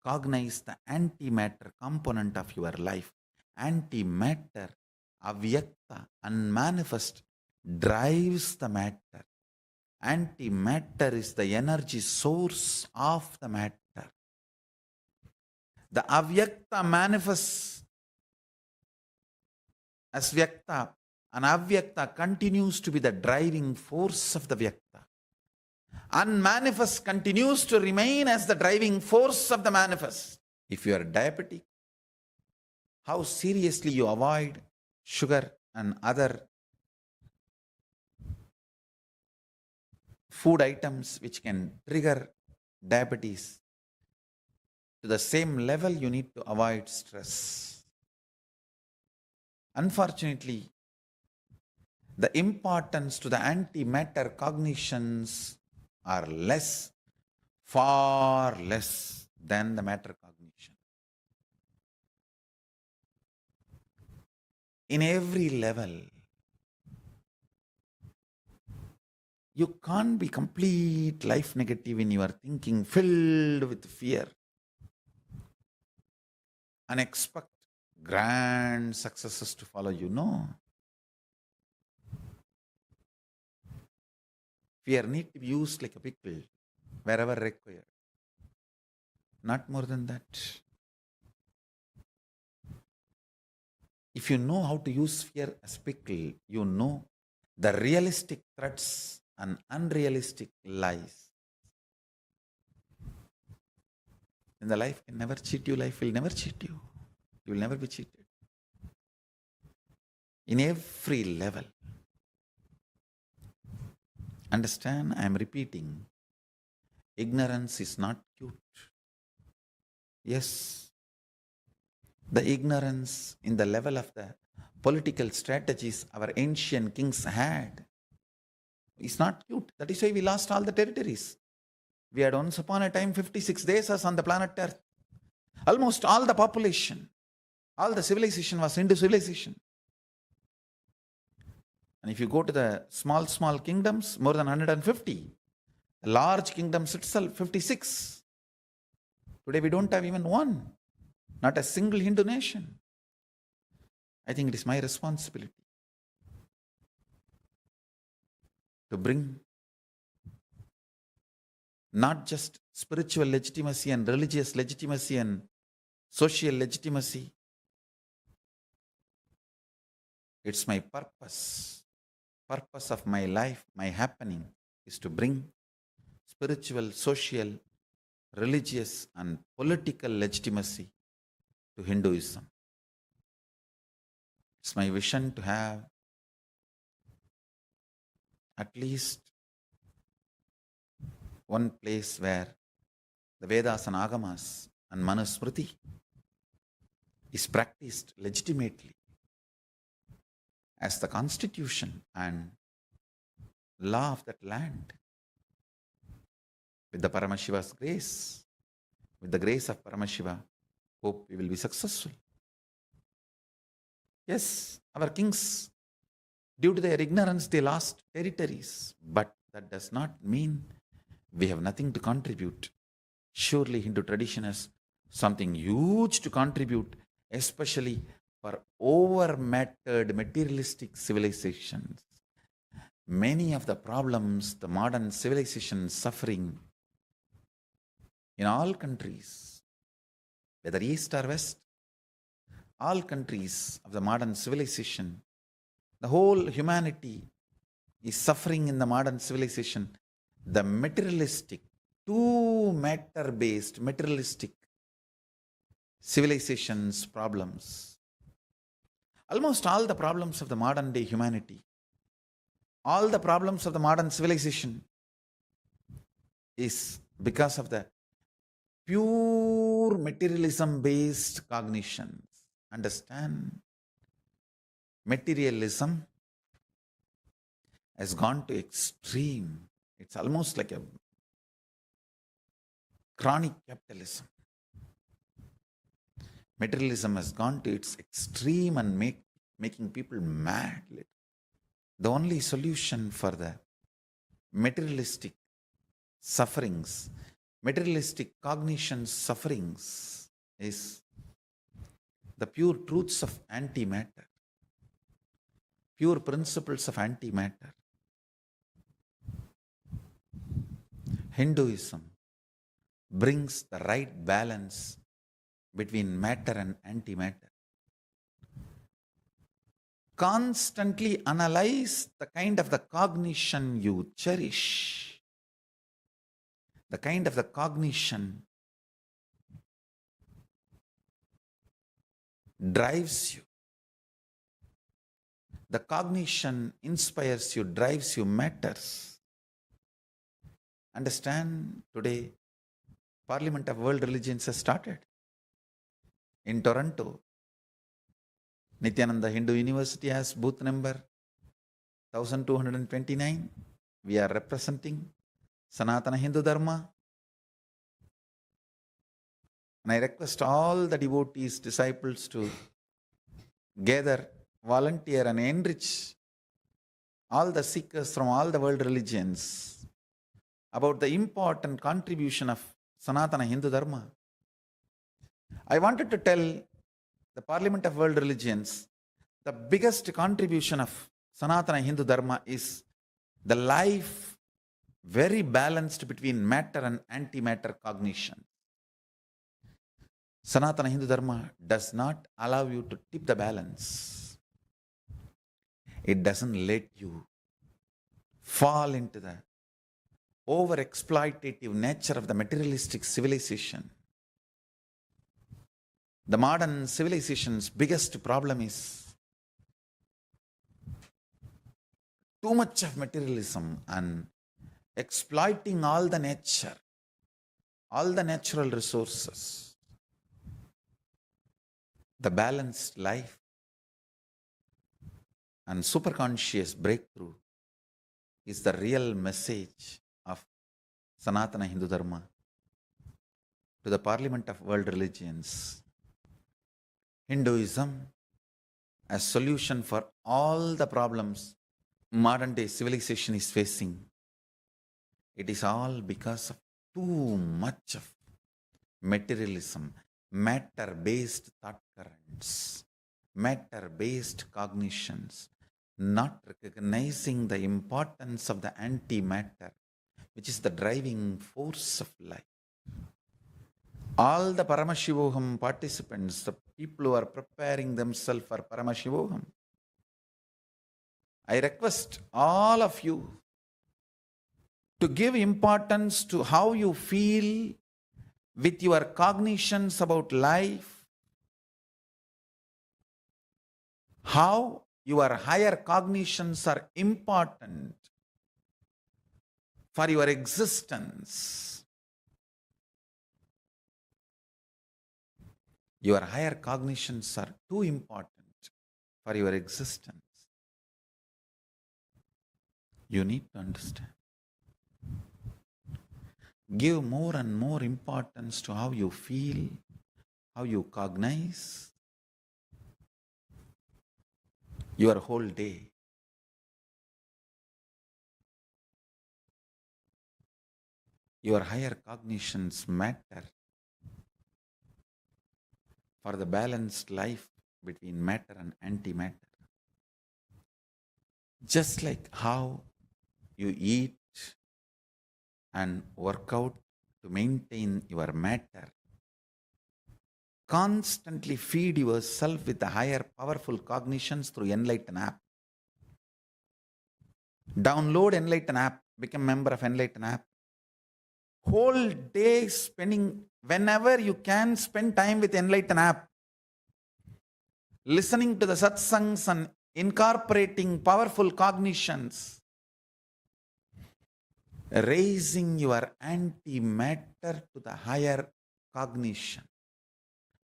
cognize the antimatter component of your life. Antimatter, avyakta, unmanifest, drives the matter. Antimatter is the energy source of the matter. The avyakta manifests as vyakta, and avyakta continues to be the driving force of the vyakta. Unmanifest continues to remain as the driving force of the manifest. If you are diabetic, how seriously you avoid sugar and other food items which can trigger diabetes. To the same level, you need to avoid stress. Unfortunately, the importance to the antimatter cognitions are less, far less than the matter cognition. In every level, you can't be complete life negative in your thinking, filled with fear, and expect grand successes to follow you. No. Fear need to be used like a pickle wherever required. Not more than that. If you know how to use fear as pickle, you know the realistic threats and unrealistic lies. And the life can never cheat you. Life will never cheat you. You will never be cheated. In every level. Understand, I am repeating. Ignorance is not cute. Yes, the ignorance in the level of the political strategies our ancient kings had is not cute. That is why we lost all the territories. We had once upon a time 56 desas on the planet Earth. Almost all the population, all the civilization was Hindu civilization. And if you go to the small kingdoms, more than 150. The large kingdoms itself, 56. Today we don't have even one. Not a single Hindu nation. I think it is my responsibility to bring not just spiritual legitimacy and religious legitimacy and social legitimacy. It's my purpose. Purpose of my life, my happening, is to bring spiritual, social, religious, and political legitimacy to Hinduism. It's my vision to have at least one place where the Vedas and Agamas and Manusmriti is practiced legitimately as the constitution and law of that land. With the Paramashiva's grace, with the grace of Paramashiva, hope we will be successful. Yes, our kings, due to their ignorance, they lost territories. But that does not mean we have nothing to contribute. Surely Hindu tradition has something huge to contribute, especially for over-mattered materialistic civilizations. Many of the problems the modern civilization is suffering In all countries, whether east or west, all countries of the modern civilization, the whole humanity is suffering in the modern civilization. The materialistic, too matter-based, materialistic civilization's problems. Almost all the problems of the modern day humanity, all the problems of the modern civilization is because of the pure materialism-based cognitions. Understand? Materialism has gone to extreme. It's almost like a chronic capitalism. Materialism has gone to its extreme and making people mad. The only solution for the materialistic sufferings, materialistic cognition sufferings is the pure truths of antimatter, pure principles of antimatter. Hinduism brings the right balance between matter and antimatter. Constantly analyze the kind of the cognition you cherish, the kind of the cognition drives you. The cognition inspires you, drives you, matters. Understand, today, Parliament of World Religions has started. In Toronto, Nityananda Hindu University has booth number 1229. We are representing Sanatana Hindu Dharma. And I request all the devotees, disciples to gather, volunteer and enrich all the seekers from all the world religions about the important contribution of Sanatana Hindu Dharma. I wanted to tell the Parliament of World Religions, the biggest contribution of Sanatana Hindu Dharma is the life very balanced between matter and antimatter cognition. Sanatana Hindu Dharma does not allow you to tip the balance. It doesn't let you fall into the over-exploitative nature of the materialistic civilization. The modern civilization's biggest problem is too much of materialism and exploiting all the nature, all the natural resources. The balanced life and superconscious breakthrough is the real message of Sanatana Hindu Dharma to the Parliament of World Religions. Hinduism as solution for all the problems modern day civilization is facing. It is all because of too much of materialism, matter-based thought currents, matter-based cognitions, not recognizing the importance of the antimatter, which is the driving force of life. All the Paramashivoham participants, the people who are preparing themselves for Paramashivoham, I request all of you to give importance to how you feel with your cognitions about life, how your higher cognitions are important for your existence. Your higher cognitions are too important for your existence. You need to understand. Give more and more importance to how you feel, how you cognize your whole day. Your higher cognitions matter for the balanced life between matter and antimatter. Just like how you eat and work out to maintain your matter. Constantly feed yourself with the higher powerful cognitions through Enlighten app. Download Enlighten app, become member of Enlighten app. Whole day spending, whenever you can, spend time with Enlighten app. Listening to the satsangs and incorporating powerful cognitions. Raising your antimatter to the higher cognition,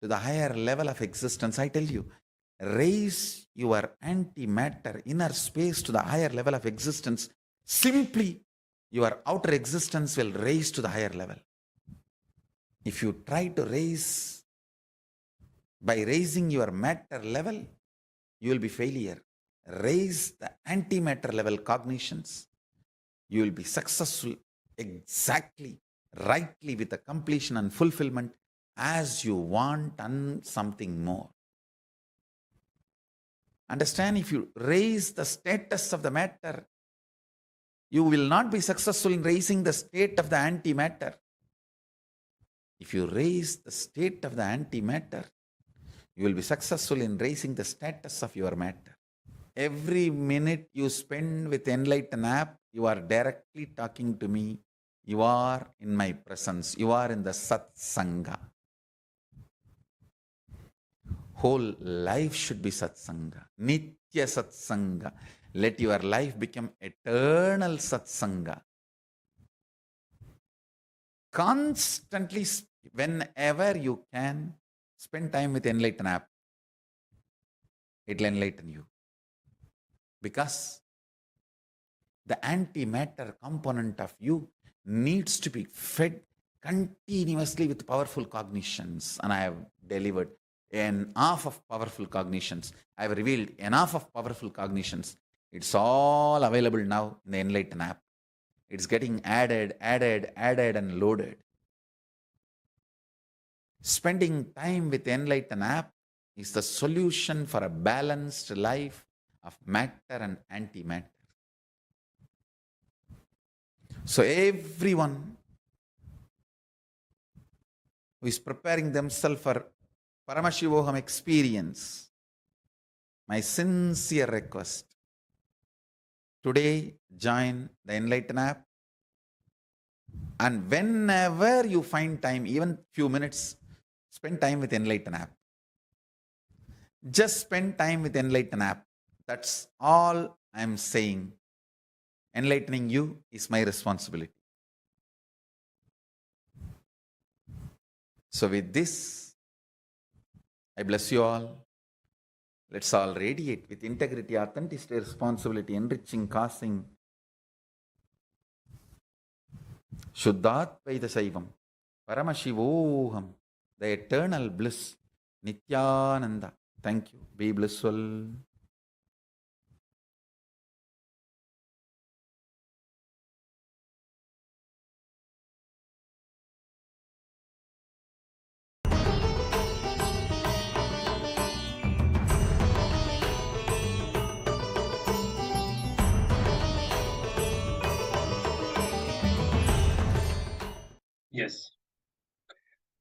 to the higher level of existence. I tell you, raise your antimatter, inner space, to the higher level of existence. Simply, your outer existence will raise to the higher level. If you try to raise by raising your matter level, you will be failure. Raise the antimatter level cognitions. You will be successful exactly, rightly, with the completion and fulfillment as you want and something more. Understand, if you raise the status of the matter, you will not be successful in raising the state of the antimatter. If you raise the state of the antimatter, you will be successful in raising the status of your matter. Every minute you spend with Enlighten app, you are directly talking to me. You are in my presence. You are in the satsanga. Whole life should be satsanga. Nitya satsanga. Let your life become eternal satsanga. Constantly, whenever you can, spend time with Enlighten app. It will enlighten you. Because the antimatter component of you needs to be fed continuously with powerful cognitions. And I have delivered enough of powerful cognitions. I have revealed enough of powerful cognitions. It's all available now in the Enlighten app. It's getting added and loaded. Spending time with Enlighten app is the solution for a balanced life of matter and antimatter. So everyone who is preparing themselves for Paramashivoham experience, my sincere request, today join the Enlighten app, and whenever you find time, even few minutes, spend time with Enlighten app. Just spend time with Enlighten app. That's all I'm saying. Enlightening you is my responsibility. So with this, I bless you all. Let's all radiate with integrity, authenticity, responsibility, enriching, causing Shuddhatvaita Saivam, Paramashivoham, the eternal bliss, Nityananda. Thank you. Be blissful. Yes.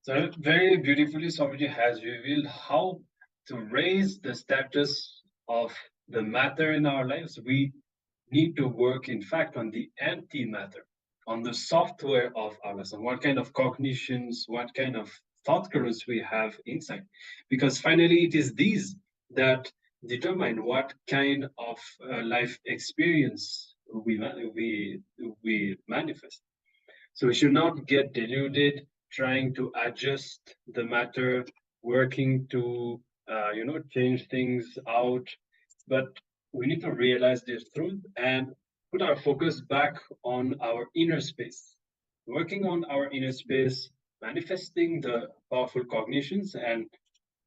So very beautifully, Swamiji has revealed how to raise the status of the matter in our lives. We need to work, in fact, on the antimatter, on the software of our lesson. What kind of cognitions, what kind of thought currents we have inside. Because finally, it is these that determine what kind of life experience we manifest. So we should not get deluded trying to adjust the matter, working to change things out. But we need to realize this truth and put our focus back on our inner space, working on our inner space, manifesting the powerful cognitions and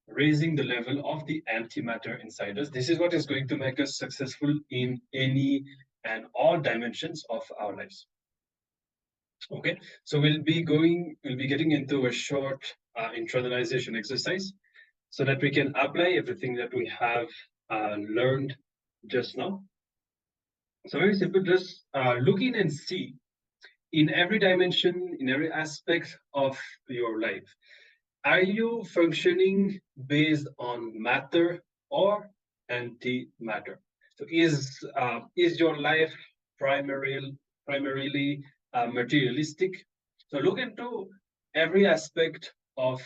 raising the level of the antimatter inside us. This is what is going to make us successful in any and all dimensions of our lives. Okay, so we'll be getting into a short internalization exercise so that we can apply everything that we have learned just now. So very simple, just look in and see in every dimension, in every aspect of your life. Are you functioning based on matter or antimatter? So is your life primarily materialistic? So look into every aspect of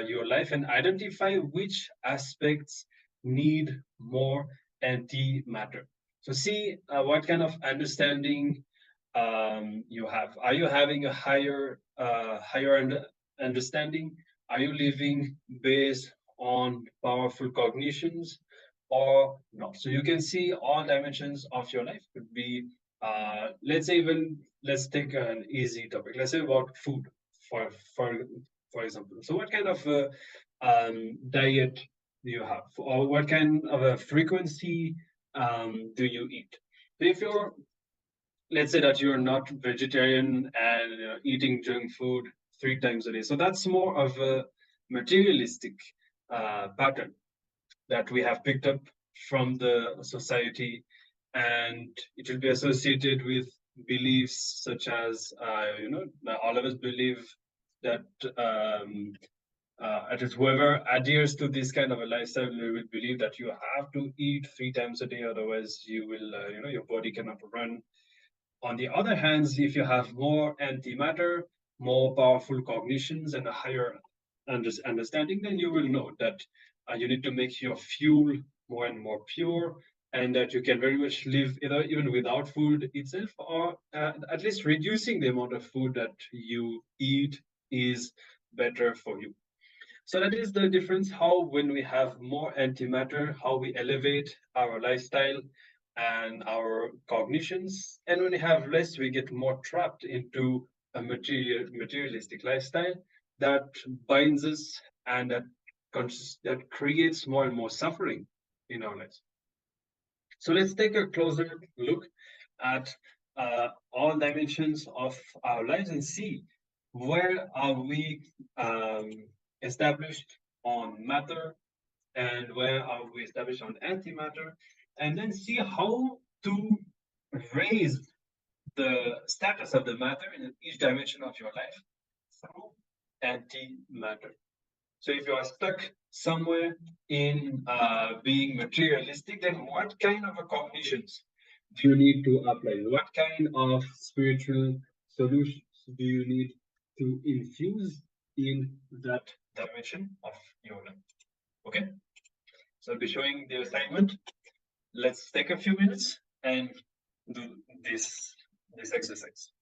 your life and identify which aspects need more antimatter. So see what kind of understanding you have. Are you having a higher understanding? Are you living based on powerful cognitions or not? So you can see all dimensions of your life could be, let's say, even let's take an easy topic. Let's say about food, for for for example. So what kind of diet do you have, or what kind of a frequency do you eat? So if you're, let's say that you're not vegetarian and eating junk food 3 times a day. So that's more of a materialistic pattern that we have picked up from the society, and it will be associated with beliefs such as, all of us believe that at least whoever adheres to this kind of a lifestyle will believe that you have to eat 3 times a day, otherwise you will, your body cannot run. On the other hand, if you have more antimatter, more powerful cognitions, and a higher understanding, then you will know that you need to make your fuel more and more pure, and that you can very much live either even without food itself, or at least reducing the amount of food that you eat is better for you. So that is the difference, how when we have more antimatter, how we elevate our lifestyle and our cognitions. And when we have less, we get more trapped into a materialistic lifestyle that binds us and that creates more and more suffering in our lives. So let's take a closer look at all dimensions of our lives and see where are we established on matter and where are we established on antimatter, and then see how to raise the status of the matter in each dimension of your life through antimatter. So if you are stuck somewhere in being materialistic, then what kind of a cognitions do you need to apply? What kind of spiritual solutions do you need to infuse in that dimension of your life? Okay, so I'll be showing the assignment. Let's take a few minutes and do this exercise.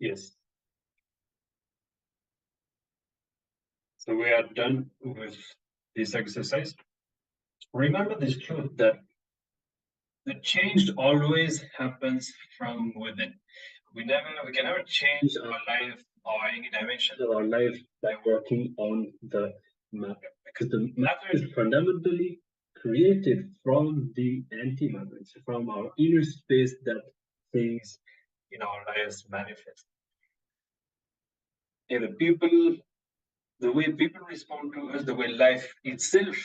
Yes. So we are done with this exercise. Remember this truth that the change always happens from within. We can never change our life or any dimension of our life by working on the matter, because the matter is fundamentally created from the antimatter. It's from our inner space that things in our lives manifest. And the way people respond to us, the way life itself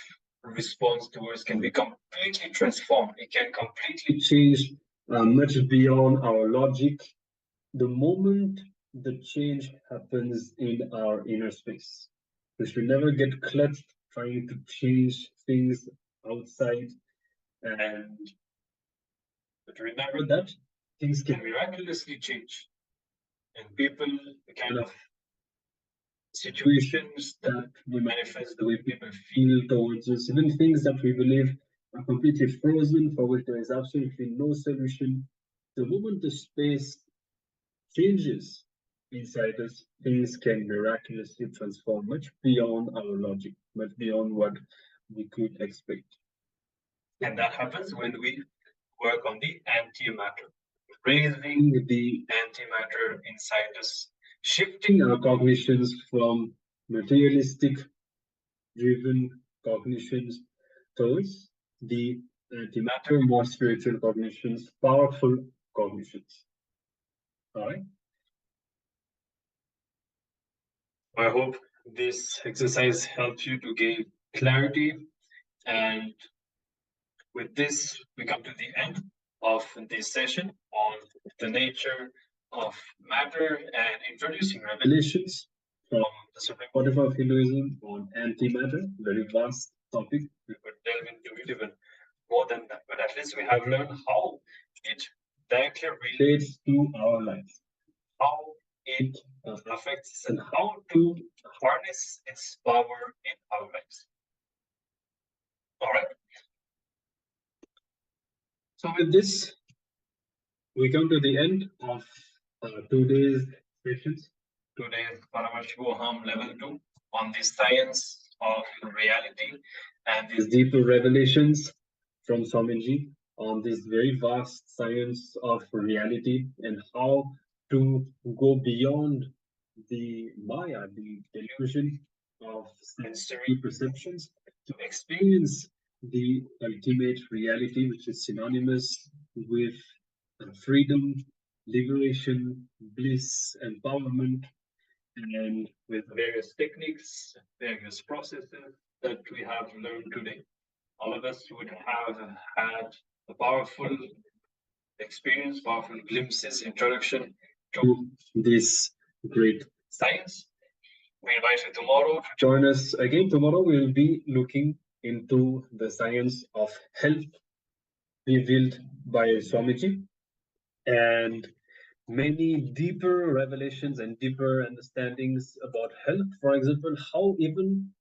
responds to us can be completely transformed. It can completely change much beyond our logic the moment the change happens in our inner space. We should never get clutched trying to change things outside. But remember that things can miraculously change. And people, the kind of situations that we manifest, the way people feel towards us, even things that we believe are completely frozen, for which there is absolutely no solution. The moment the space changes inside us, things can miraculously transform much beyond our logic, much beyond what we could expect. And that happens when we work on the antimatter, raising the antimatter inside us, shifting our cognitions from materialistic driven cognitions towards the antimatter, more spiritual cognitions, powerful cognitions. All right. I hope this exercise helps you to gain clarity. And with this, we come to the end of this session on the nature of matter and introducing revelations from the Supreme Pontiff of Hinduism on antimatter. Very vast topic. We could delve into it even more than that, but at least we have learned how it directly relates to our lives, how it affects and how to harness its power in our lives. All right. So with this, we come to the end of today's sessions. Today's Paramashivoham Level-2 on the science of reality and these deeper revelations from Swamiji on this very vast science of reality and how to go beyond the Maya, the delusion of sensory perceptions, to experience the ultimate reality, which is synonymous with freedom, liberation, bliss, empowerment, and with various techniques, various processes that we have learned today. All of us would have had a powerful experience, powerful glimpses, introduction to this great science. We invite you tomorrow to join us again. Tomorrow we'll be looking into the science of health revealed by Swamiji and many deeper revelations and deeper understandings about health. For example, how even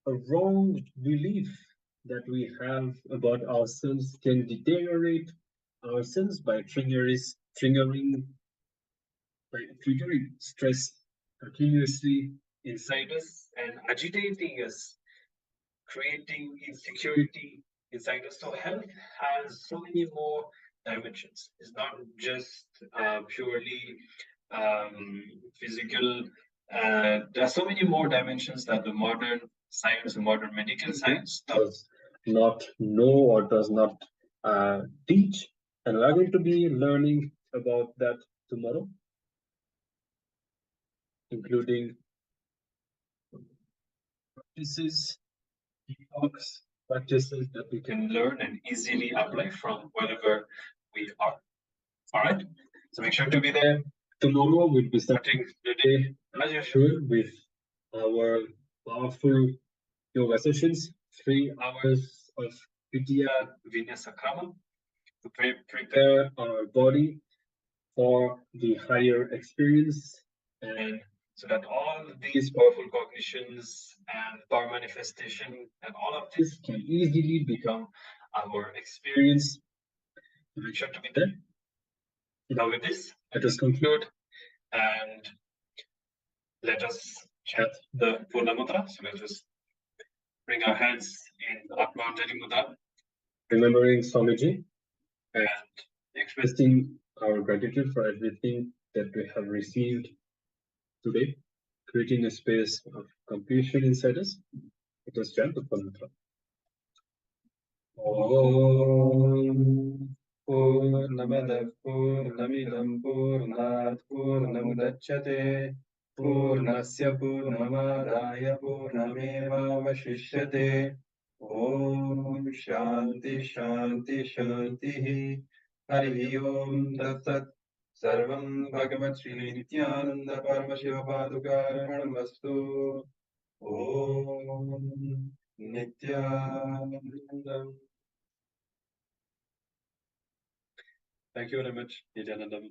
a wrong belief that we have about ourselves can deteriorate ourselves by triggering stress continuously inside us and agitating us, creating insecurity inside us. So health has so many more dimensions. It's not just purely physical. There are so many more dimensions that the modern science, the modern medical science does not know or does not teach. And we're going to be learning about that tomorrow, including practices, detox practices that we can learn and easily apply from wherever we are. All right. So make sure to be there. Tomorrow we'll be starting the day as usual with our powerful yoga sessions, 3 hours of Vidya Vinyasakrama to prepare our body for the higher experience, and so that all these powerful cognitions and power manifestation and all of this can easily become our experience. Make sure to be there. Now with this, let us conclude And let us chant the Purna Mudra. So let us bring our hands in Atmanjali Mudra, remembering Swamiji and expressing our gratitude for everything that we have received today, creating a space of completion inside us. Let us chant the Purna Mudra. Om Purnamada Purnamidam Purnat Purnamudachyate Purnasya Purnamadaya Purnamevavashishyate Om Shanti Shanti Shanti Hari Om Tat Sat Sarvam Bhagavat Sri Nityananda Paramashivoham Om Nityanandam. Thank you very much, Nityanandam.